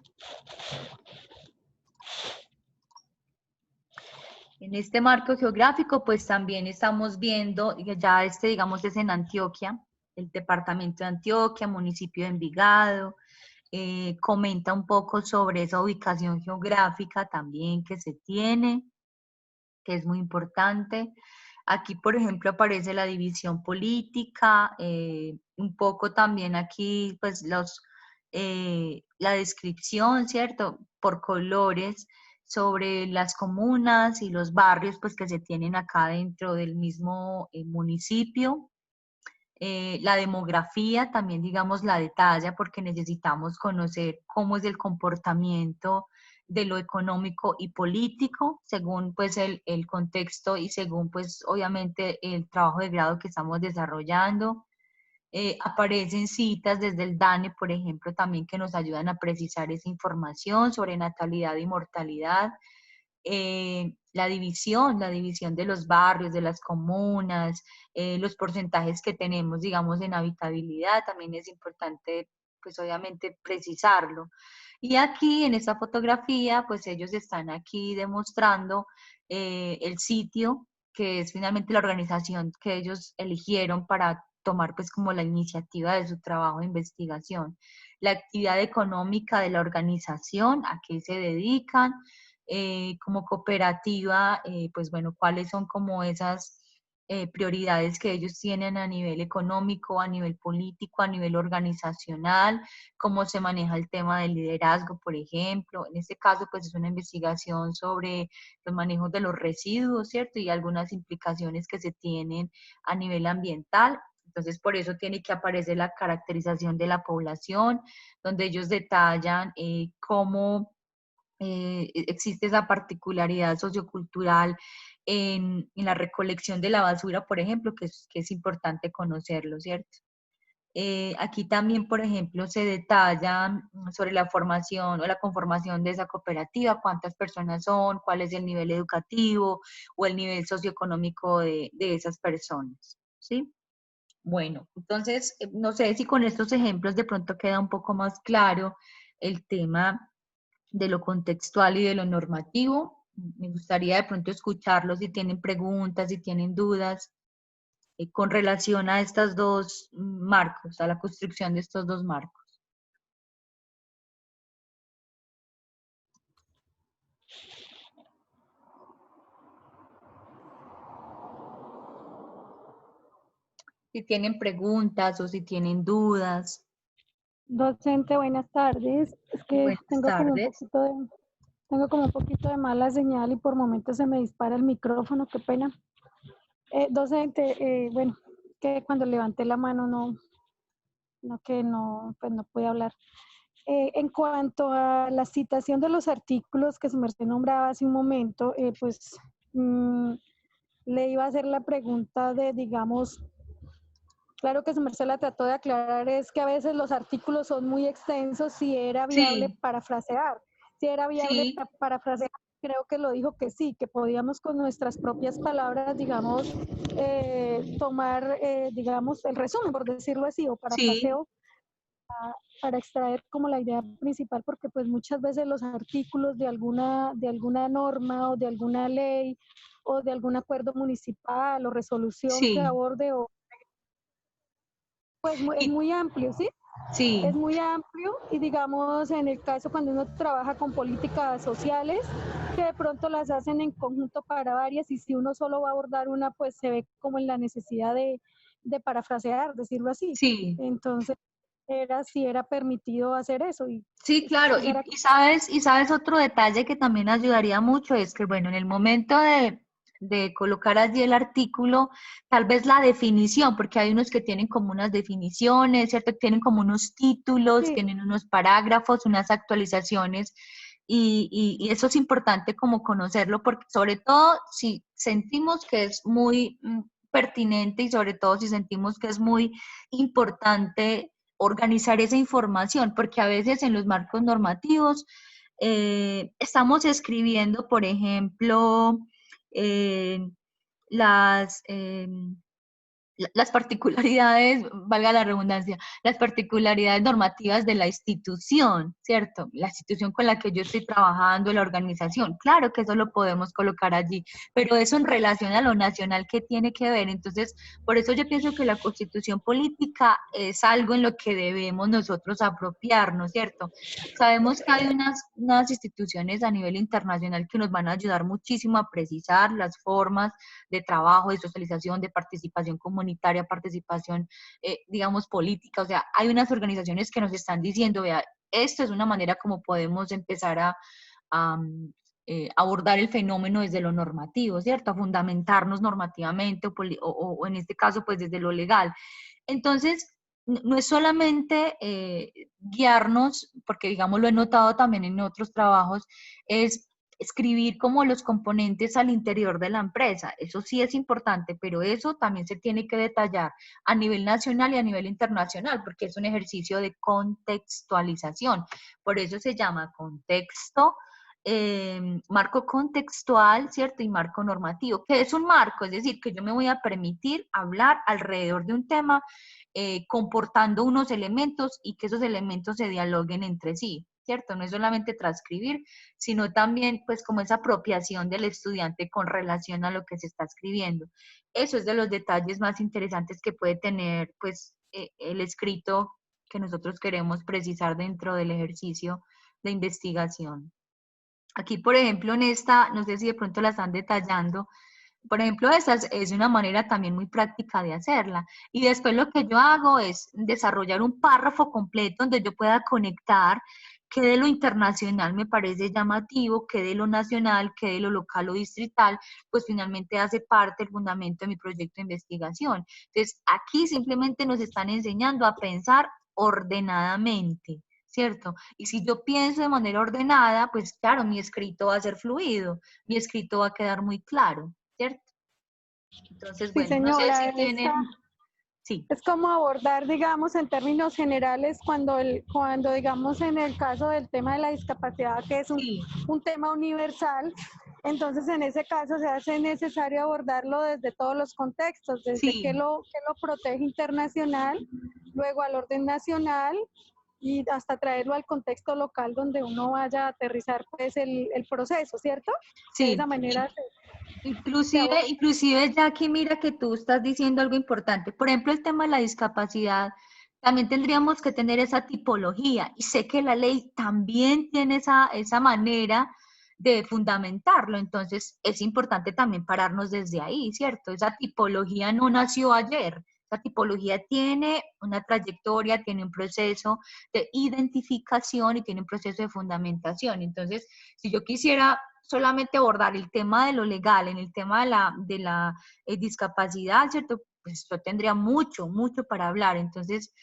Speaker 1: En este marco geográfico, pues también estamos viendo, ya digamos, es en Antioquia, el departamento de Antioquia, municipio de Envigado, comenta un poco sobre esa ubicación geográfica también que se tiene, que es muy importante. Aquí, por ejemplo, aparece la división política, un poco también aquí, pues, la descripción, ¿cierto? Por colores sobre las comunas y los barrios, pues, que se tienen acá dentro del mismo municipio. La demografía también, digamos, la detalla porque necesitamos conocer cómo es el comportamiento de lo económico y político según pues el contexto y según pues obviamente el trabajo de grado que estamos desarrollando. Aparecen citas desde el DANE, por ejemplo, también que nos ayudan a precisar esa información sobre natalidad y mortalidad. La división de los barrios, de las comunas, los porcentajes que tenemos, digamos, en habitabilidad, también es importante, pues obviamente, precisarlo. Y aquí, en esta fotografía, pues ellos están aquí demostrando el sitio, que es finalmente la organización que ellos eligieron para tomar pues como la iniciativa de su trabajo de investigación. La actividad económica de la organización, a qué se dedican, como cooperativa, pues bueno, cuáles son como esas prioridades que ellos tienen a nivel económico, a nivel político, a nivel organizacional, cómo se maneja el tema del liderazgo, por ejemplo. En este caso, pues es una investigación sobre los manejos de los residuos, ¿cierto? Y algunas implicaciones que se tienen a nivel ambiental. Entonces, por eso tiene que aparecer la caracterización de la población, donde ellos detallan cómo existe esa particularidad sociocultural en la recolección de la basura, por ejemplo, que es importante conocerlo, ¿cierto? Aquí también, por ejemplo, se detalla sobre la formación o la conformación de esa cooperativa, cuántas personas son, cuál es el nivel educativo o el nivel socioeconómico de esas personas, ¿sí? Bueno, entonces, no sé si con estos ejemplos de pronto queda un poco más claro el tema de lo contextual y de lo normativo. Me gustaría de pronto escucharlos si tienen preguntas, si tienen dudas con relación a estos dos marcos, a la construcción de estos dos marcos. Si tienen preguntas o si tienen dudas.
Speaker 2: Docente, buenas tardes. Es que
Speaker 1: Buenas tardes.
Speaker 2: tengo como un poquito de mala señal y por momentos se me dispara el micrófono, qué pena. Docente, bueno, que cuando levanté la mano pues no pude hablar. En cuanto a la citación de los artículos que su merced nombraba hace un momento, pues le iba a hacer la pregunta de, digamos, claro que su merced la trató de aclarar, es que a veces los artículos son muy extensos, si era viable
Speaker 1: Sí,
Speaker 2: parafrasear. Si era viable
Speaker 1: sí,
Speaker 2: parafrasear, creo que lo dijo que sí, que podíamos con nuestras propias palabras, digamos, tomar, digamos, el resumen, por decirlo así, o
Speaker 1: sí,
Speaker 2: parafraseo, para extraer como la idea principal, porque pues muchas veces los artículos de alguna norma o de alguna ley o de algún acuerdo municipal o resolución que
Speaker 1: sí.
Speaker 2: aborde, o, pues es
Speaker 1: Y,
Speaker 2: muy amplio, ¿sí? Es
Speaker 1: sí,
Speaker 2: muy amplio y digamos en el caso cuando uno trabaja con políticas sociales, que de pronto las hacen en conjunto para varias y si uno solo va a abordar una, pues se ve como en la necesidad de parafrasear, decirlo así.
Speaker 1: sí.
Speaker 2: Entonces, era si era permitido hacer eso y
Speaker 1: Sí, claro.
Speaker 2: quisiera...
Speaker 1: Y sabes otro detalle que también ayudaría mucho es que, bueno, en el momento de colocar allí el artículo, tal vez la definición, porque hay unos que tienen como unas definiciones, ¿cierto? Tienen como unos títulos,
Speaker 2: Sí,
Speaker 1: tienen unos parágrafos, unas actualizaciones, y eso es importante como conocerlo, porque sobre todo si sentimos que es muy pertinente y sobre todo si sentimos que es muy importante organizar esa información, porque a veces en los marcos normativos estamos escribiendo, por ejemplo, eh, las, las particularidades, valga la redundancia, las particularidades normativas de la institución, ¿cierto? La institución con la que yo estoy trabajando, la organización, claro que eso lo podemos colocar allí, pero eso en relación a lo nacional, ¿qué tiene que ver? Entonces, por eso yo pienso que la constitución política es algo en lo que debemos nosotros apropiarnos, ¿cierto? Sabemos que hay unas instituciones a nivel internacional que nos van a ayudar muchísimo a precisar las formas de trabajo, de socialización, de participación comunitaria, participación, digamos, política. O sea, hay unas organizaciones que nos están diciendo, vea, esto es una manera como podemos empezar a abordar el fenómeno desde lo normativo, ¿cierto? A fundamentarnos normativamente o en este caso, pues desde lo legal. Entonces, no es solamente guiarnos, porque digamos lo he notado también en otros trabajos, es escribir como los componentes al interior de la empresa. Eso sí es importante, pero eso también se tiene que detallar a nivel nacional y a nivel internacional, porque es un ejercicio de contextualización. Por eso se llama contexto, marco contextual, ¿cierto? Y marco normativo. ¿Qué es un marco? Es decir, que yo me voy a permitir hablar alrededor de un tema comportando unos elementos y que esos elementos se dialoguen entre sí, ¿cierto? No es solamente transcribir, sino también pues como esa apropiación del estudiante con relación a lo que se está escribiendo. Eso es de los detalles más interesantes que puede tener pues el escrito que nosotros queremos precisar dentro del ejercicio de investigación. Aquí, por ejemplo, en esta, no sé si de pronto la están detallando, por ejemplo, esa es una manera también muy práctica de hacerla. Y después lo que yo hago es desarrollar un párrafo completo donde yo pueda conectar qué de lo internacional me parece llamativo, qué de lo nacional, qué de lo local o distrital, pues finalmente hace parte del fundamento de mi proyecto de investigación. Entonces, aquí simplemente nos están enseñando a pensar ordenadamente, ¿cierto? Y si yo pienso de manera ordenada, pues claro, mi escrito va a ser fluido, mi escrito va a quedar muy claro. ¿Cierto? Entonces,
Speaker 2: sí
Speaker 1: bueno, no sé
Speaker 2: señora,
Speaker 1: si tienen, sí,
Speaker 2: es como abordar, digamos, en términos generales, cuando digamos, en el caso del tema de la discapacidad, que es
Speaker 1: sí,
Speaker 2: un tema universal, Entonces, en ese caso se hace necesario abordarlo desde todos los contextos, desde
Speaker 1: Sí.
Speaker 2: qué lo protege internacional, luego al orden nacional y hasta traerlo al contexto local donde uno vaya a aterrizar pues el proceso, ¿cierto? De esa
Speaker 1: Sí,
Speaker 2: manera se aborda.
Speaker 1: inclusive Jackie, mira que tú estás diciendo algo importante. Por ejemplo, el tema de la discapacidad, también tendríamos que tener esa tipología. Y sé que la ley también tiene esa manera de fundamentarlo. Entonces, es importante también pararnos desde ahí, ¿cierto? Esa tipología no nació ayer. Esa tipología tiene una trayectoria, tiene un proceso de identificación y tiene un proceso de fundamentación. Entonces, si yo quisiera solamente abordar el tema de lo legal, en el tema de la discapacidad, ¿cierto? Pues yo tendría mucho, mucho para hablar. Entonces,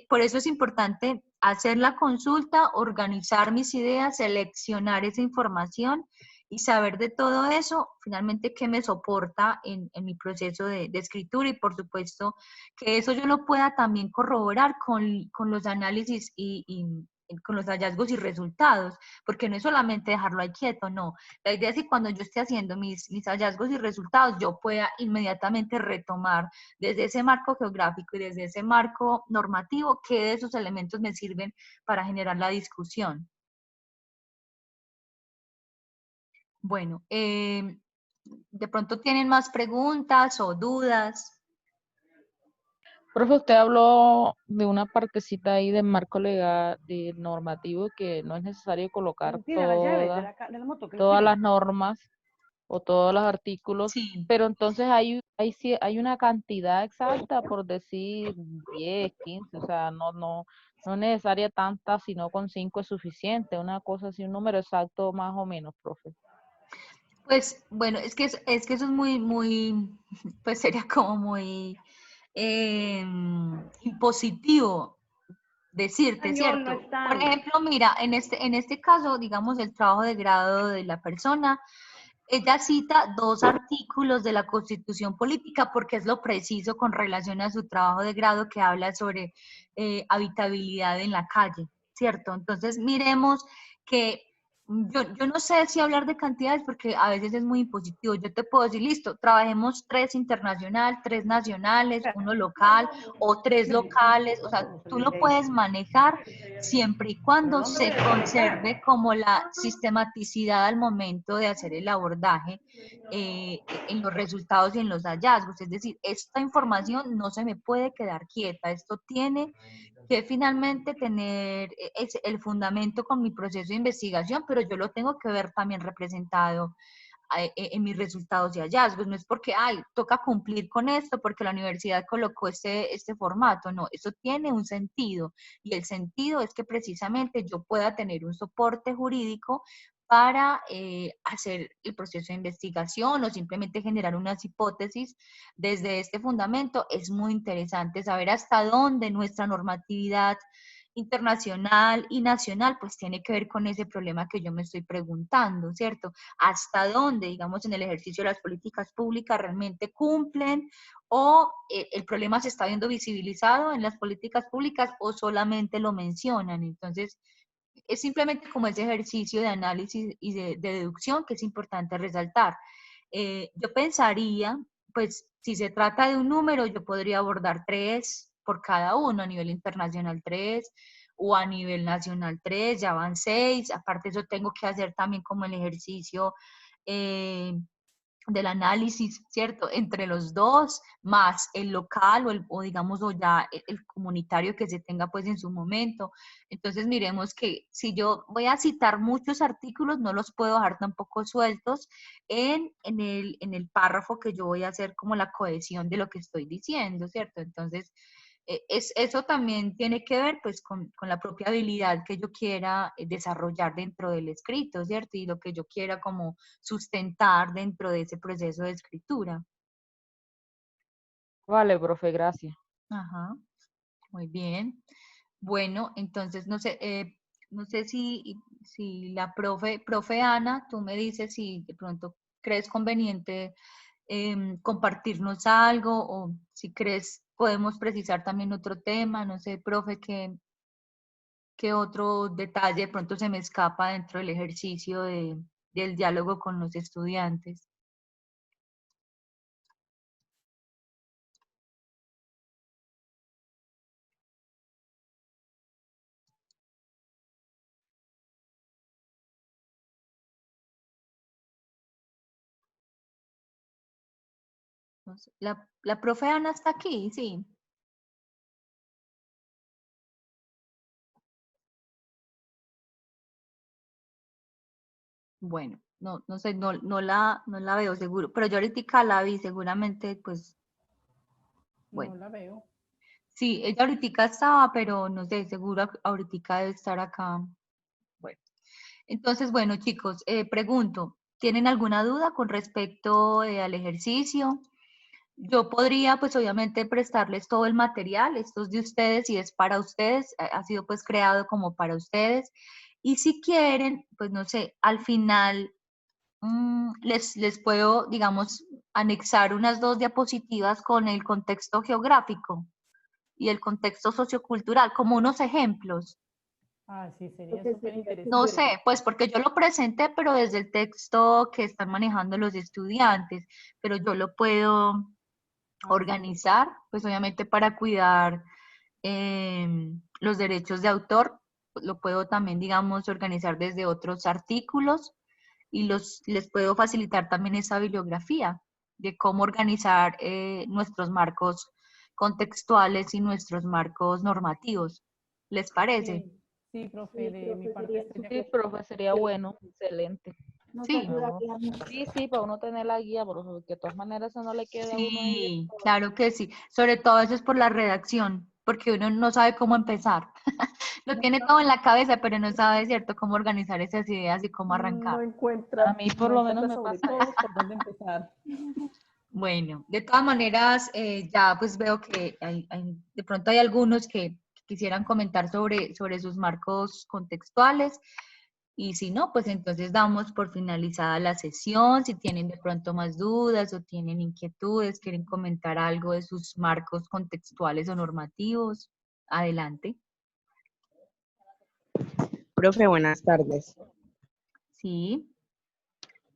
Speaker 1: por eso es importante hacer la consulta, organizar mis ideas, seleccionar esa información y saber de todo eso, finalmente, qué me soporta en mi proceso de escritura y, por supuesto, que eso yo lo pueda también corroborar con los análisis y con los hallazgos y resultados, porque no es solamente dejarlo ahí quieto, no. La idea es que cuando yo esté haciendo mis hallazgos y resultados, yo pueda inmediatamente retomar desde ese marco geográfico y desde ese marco normativo qué de esos elementos me sirven para generar la discusión. Bueno, de pronto tienen más preguntas o dudas.
Speaker 3: Profe, usted habló de una partecita ahí del marco legal, de normativo, que no es necesario colocar todas las normas o todos los artículos,
Speaker 1: Sí.
Speaker 3: pero entonces sí, hay una cantidad exacta, por decir 10, 15, o sea, no es necesaria tanta, sino con 5 es suficiente, una cosa así, un número exacto más o menos, profe.
Speaker 1: Pues bueno, es que eso es muy, pues sería como muy impositivo decirte, ¿cierto? Por ejemplo, mira, en este caso, digamos, el trabajo de grado de la persona, ella cita 2 artículos de la Constitución Política porque es lo preciso con relación a su trabajo de grado que habla sobre habitabilidad en la calle, ¿cierto? Entonces, miremos que yo no sé si hablar de cantidades porque a veces es muy impositivo. Yo te puedo decir, listo, trabajemos 3 internacional, 3 nacionales, 1 local o 3 locales, o sea, tú lo puedes manejar siempre y cuando se conserve como la sistematicidad al momento de hacer el abordaje en los resultados y en los hallazgos. Es decir, esta información no se me puede quedar quieta, esto tiene que finalmente tener el fundamento con mi proceso de investigación, pero yo lo tengo que ver también representado en mis resultados y hallazgos. No es porque, ay, toca cumplir con esto porque la universidad colocó este formato. No, eso tiene un sentido y el sentido es que precisamente yo pueda tener un soporte jurídico para hacer el proceso de investigación o simplemente generar unas hipótesis desde este fundamento. Es muy interesante saber hasta dónde nuestra normatividad internacional y nacional pues tiene que ver con ese problema que yo me estoy preguntando, ¿cierto? Hasta dónde, digamos, en el ejercicio de las políticas públicas realmente cumplen o el problema se está viendo visibilizado en las políticas públicas o solamente lo mencionan. Entonces, es simplemente como ese ejercicio de análisis y de deducción que es importante resaltar. Yo pensaría, pues, si se trata de un número, yo podría abordar 3 por cada uno, a nivel internacional 3 o a nivel nacional 3, ya van 6. Aparte eso tengo que hacer también como el ejercicio eh, del análisis, ¿cierto? Entre los dos, más el local o digamos, o ya el comunitario que se tenga pues en su momento. Entonces miremos que si yo voy a citar muchos artículos, no los puedo dejar tampoco sueltos en el párrafo que yo voy a hacer como la cohesión de lo que estoy diciendo, ¿cierto? Entonces, eso también tiene que ver pues con la propia habilidad que yo quiera desarrollar dentro del escrito, ¿cierto? Y lo que yo quiera como sustentar dentro de ese proceso de escritura.
Speaker 3: Vale, profe, gracias.
Speaker 1: Ajá, muy bien. Bueno, entonces no sé si la profe Ana, tú me dices si de pronto crees conveniente compartirnos algo o si crees podemos precisar también otro tema, no sé, profe, qué otro detalle de pronto se me escapa dentro del ejercicio del diálogo con los estudiantes. No sé, la profe Ana está aquí, sí. Bueno, no sé, no la veo seguro, pero yo ahorita la vi, seguramente, pues, bueno.
Speaker 4: No la veo.
Speaker 1: Sí, ella ahorita estaba, pero no sé, seguro ahorita debe estar acá. Bueno, entonces, bueno, chicos, pregunto, ¿tienen alguna duda con respecto al ejercicio? Yo podría, pues obviamente, prestarles todo el material, esto es de ustedes y es para ustedes, ha sido pues creado como para ustedes. Y si quieren, pues no sé, al final les puedo, digamos, anexar unas 2 diapositivas con el contexto geográfico y el contexto sociocultural, como unos ejemplos.
Speaker 4: Ah, sí, sería
Speaker 2: Porque
Speaker 4: súper interesante.
Speaker 1: No sé, pues porque yo lo presenté, pero desde el texto que están manejando los estudiantes, pero yo lo puedo organizar, pues obviamente para cuidar los derechos de autor, lo puedo también, digamos, organizar desde otros artículos y les puedo facilitar también esa bibliografía de cómo organizar nuestros marcos contextuales y nuestros marcos normativos. ¿Les parece?
Speaker 4: Sí, profe, de mi parte estoy de
Speaker 3: Sí,
Speaker 4: acuerdo.
Speaker 3: profe, sería bueno, excelente.
Speaker 4: Nos
Speaker 1: Sí.
Speaker 4: ayudaría mucho.
Speaker 3: Sí, para uno tener la guía, porque de todas maneras eso no le queda a uno ahí.
Speaker 1: Sí, claro que sí. Sobre todo eso es por la redacción, porque uno no sabe cómo empezar. Lo tiene todo en la cabeza, pero no sabe, ¿cierto?, cómo organizar esas ideas y cómo arrancar.
Speaker 4: No encuentra,
Speaker 3: A mí por
Speaker 4: no
Speaker 3: lo menos
Speaker 4: encuentra
Speaker 3: me
Speaker 4: sobre
Speaker 3: pasa.
Speaker 4: todo por dónde empezar.
Speaker 1: Bueno, de todas maneras, ya pues veo que de pronto hay algunos que quisieran comentar sobre sus marcos contextuales. Y si no, pues entonces damos por finalizada la sesión. Si tienen de pronto más dudas o tienen inquietudes, quieren comentar algo de sus marcos contextuales o normativos, adelante.
Speaker 5: Profe, buenas tardes.
Speaker 1: Sí.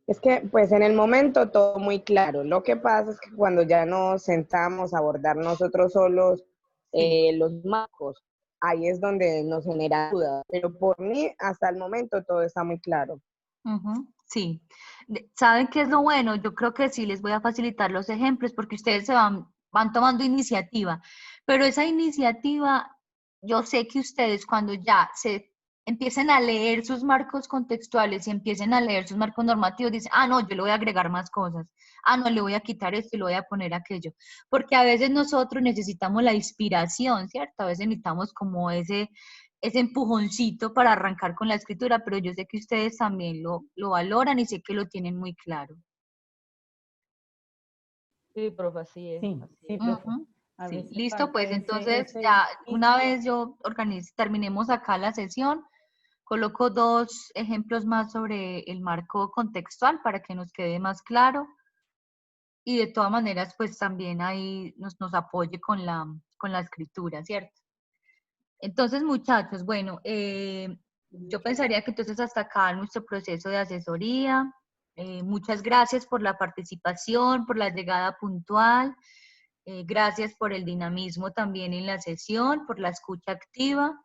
Speaker 5: Es que, pues en el momento todo muy claro. Lo que pasa es que cuando ya nos sentamos a abordar nosotros solos los marcos, ahí es donde nos genera duda. Pero por mí, hasta el momento todo está muy claro.
Speaker 1: Sí. ¿Saben qué es lo bueno? Yo creo que sí les voy a facilitar los ejemplos porque ustedes se van tomando iniciativa. Pero esa iniciativa, yo sé que ustedes cuando ya se empiecen a leer sus marcos contextuales y empiecen a leer sus marcos normativos, dicen, ah, no, yo le voy a agregar más cosas. Ah, no, le voy a quitar esto y le voy a poner aquello. Porque a veces nosotros necesitamos la inspiración, ¿cierto? A veces necesitamos como ese empujoncito para arrancar con la escritura, pero yo sé que ustedes también lo valoran y sé que lo tienen muy claro.
Speaker 3: Sí, profe, así es.
Speaker 4: Sí,
Speaker 3: Así
Speaker 4: sí,
Speaker 3: es.
Speaker 4: profe. A
Speaker 1: Sí,
Speaker 4: veces
Speaker 1: listo,
Speaker 4: falta
Speaker 1: pues entonces ya una vez yo terminemos acá la sesión, coloco 2 ejemplos más sobre el marco contextual para que nos quede más claro y de todas maneras pues también ahí nos apoye con la escritura, ¿cierto? Entonces, muchachos, bueno, yo pensaría que entonces hasta acá nuestro proceso de asesoría. Muchas gracias por la participación, por la llegada puntual. Gracias por el dinamismo también en la sesión, por la escucha activa.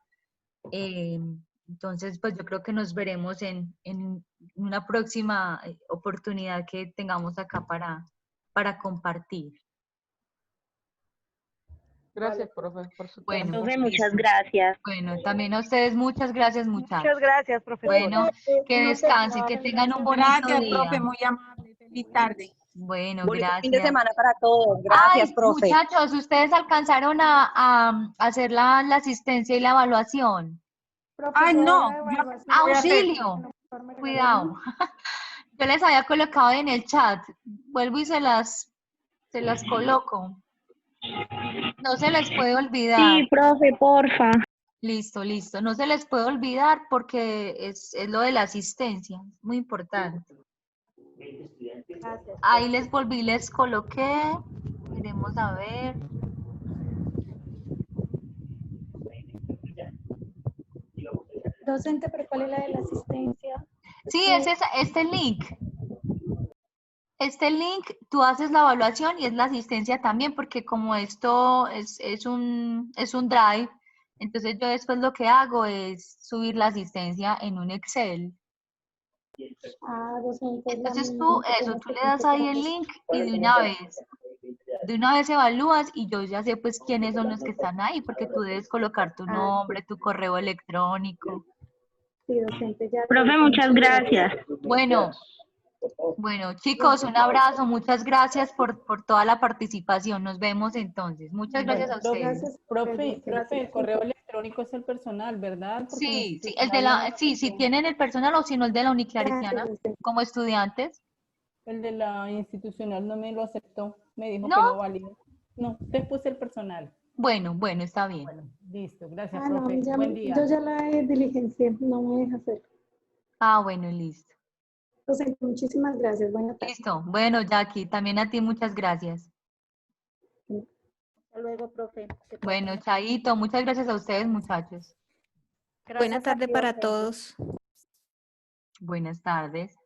Speaker 1: Entonces, pues yo creo que nos veremos en una próxima oportunidad que tengamos acá para compartir.
Speaker 3: Gracias, profe, por su
Speaker 1: Bueno,
Speaker 3: tiempo.
Speaker 5: Profe, muchas
Speaker 1: listo.
Speaker 5: gracias.
Speaker 1: Bueno, también a ustedes muchas gracias, muchachos.
Speaker 5: Muchas gracias, profesora.
Speaker 1: Bueno, que
Speaker 2: No sé,
Speaker 1: descansen, que tengan un bonito
Speaker 4: Gracias, profe,
Speaker 1: día.
Speaker 4: muy amable. Feliz tarde.
Speaker 1: Bueno,
Speaker 5: Bonito fin de
Speaker 1: gracias.
Speaker 5: semana para todos.
Speaker 1: Ay,
Speaker 5: Gracias, profe.
Speaker 1: muchachos, ¿ustedes alcanzaron a hacer la asistencia y la evaluación?
Speaker 2: profe,
Speaker 4: Ay,
Speaker 2: yo hago
Speaker 4: no,
Speaker 2: la
Speaker 4: yo
Speaker 2: evaluación.
Speaker 4: voy a hacer.
Speaker 1: Auxilio, cuidado. Yo les había colocado en el chat. Vuelvo y se las coloco. No se les puede olvidar.
Speaker 5: Sí, profe, porfa.
Speaker 1: Listo, listo. No se les puede olvidar porque es lo de la asistencia. Es muy importante. Ahí les volví, les coloqué. Miremos a ver.
Speaker 2: Docente, pero ¿cuál es la de la asistencia?
Speaker 1: Sí, es este link. Este link, tú haces la evaluación y es la asistencia también, porque como esto es un drive, entonces yo después lo que hago es subir la asistencia en un Excel.
Speaker 2: Docente.
Speaker 1: Entonces tú le das ahí el link y de una vez evalúas y yo ya sé pues quiénes son los que están ahí, porque tú debes colocar tu nombre, tu correo electrónico.
Speaker 2: Sí, docente, ya.
Speaker 6: Profe, muchas gracias.
Speaker 1: Bueno, chicos, un abrazo, muchas gracias por toda la participación. Nos vemos entonces. Muchas gracias a ustedes.
Speaker 7: Profe, el correo electrónico es el personal, ¿verdad? Porque
Speaker 1: Sí, sí, si
Speaker 7: necesitamos
Speaker 1: tienen el personal o si no el de la Uniclaretiana, como estudiantes.
Speaker 7: el de la institucional no me lo aceptó, me dijo
Speaker 1: ¿No?
Speaker 7: que no valía. No, después el personal.
Speaker 1: Bueno, está bien.
Speaker 7: Bueno, listo, gracias,
Speaker 2: No,
Speaker 7: profe. Buen día.
Speaker 2: yo ya la diligencié, no me deja hacer.
Speaker 1: Bueno, listo.
Speaker 2: Docente, muchísimas gracias. Buenas tardes.
Speaker 1: Listo. Bueno, Jackie, también a ti muchas gracias.
Speaker 4: Hasta luego, profe.
Speaker 1: Bueno, Chaito, muchas gracias a ustedes, muchachos.
Speaker 8: Buena tarde para todos.
Speaker 1: Buenas tardes.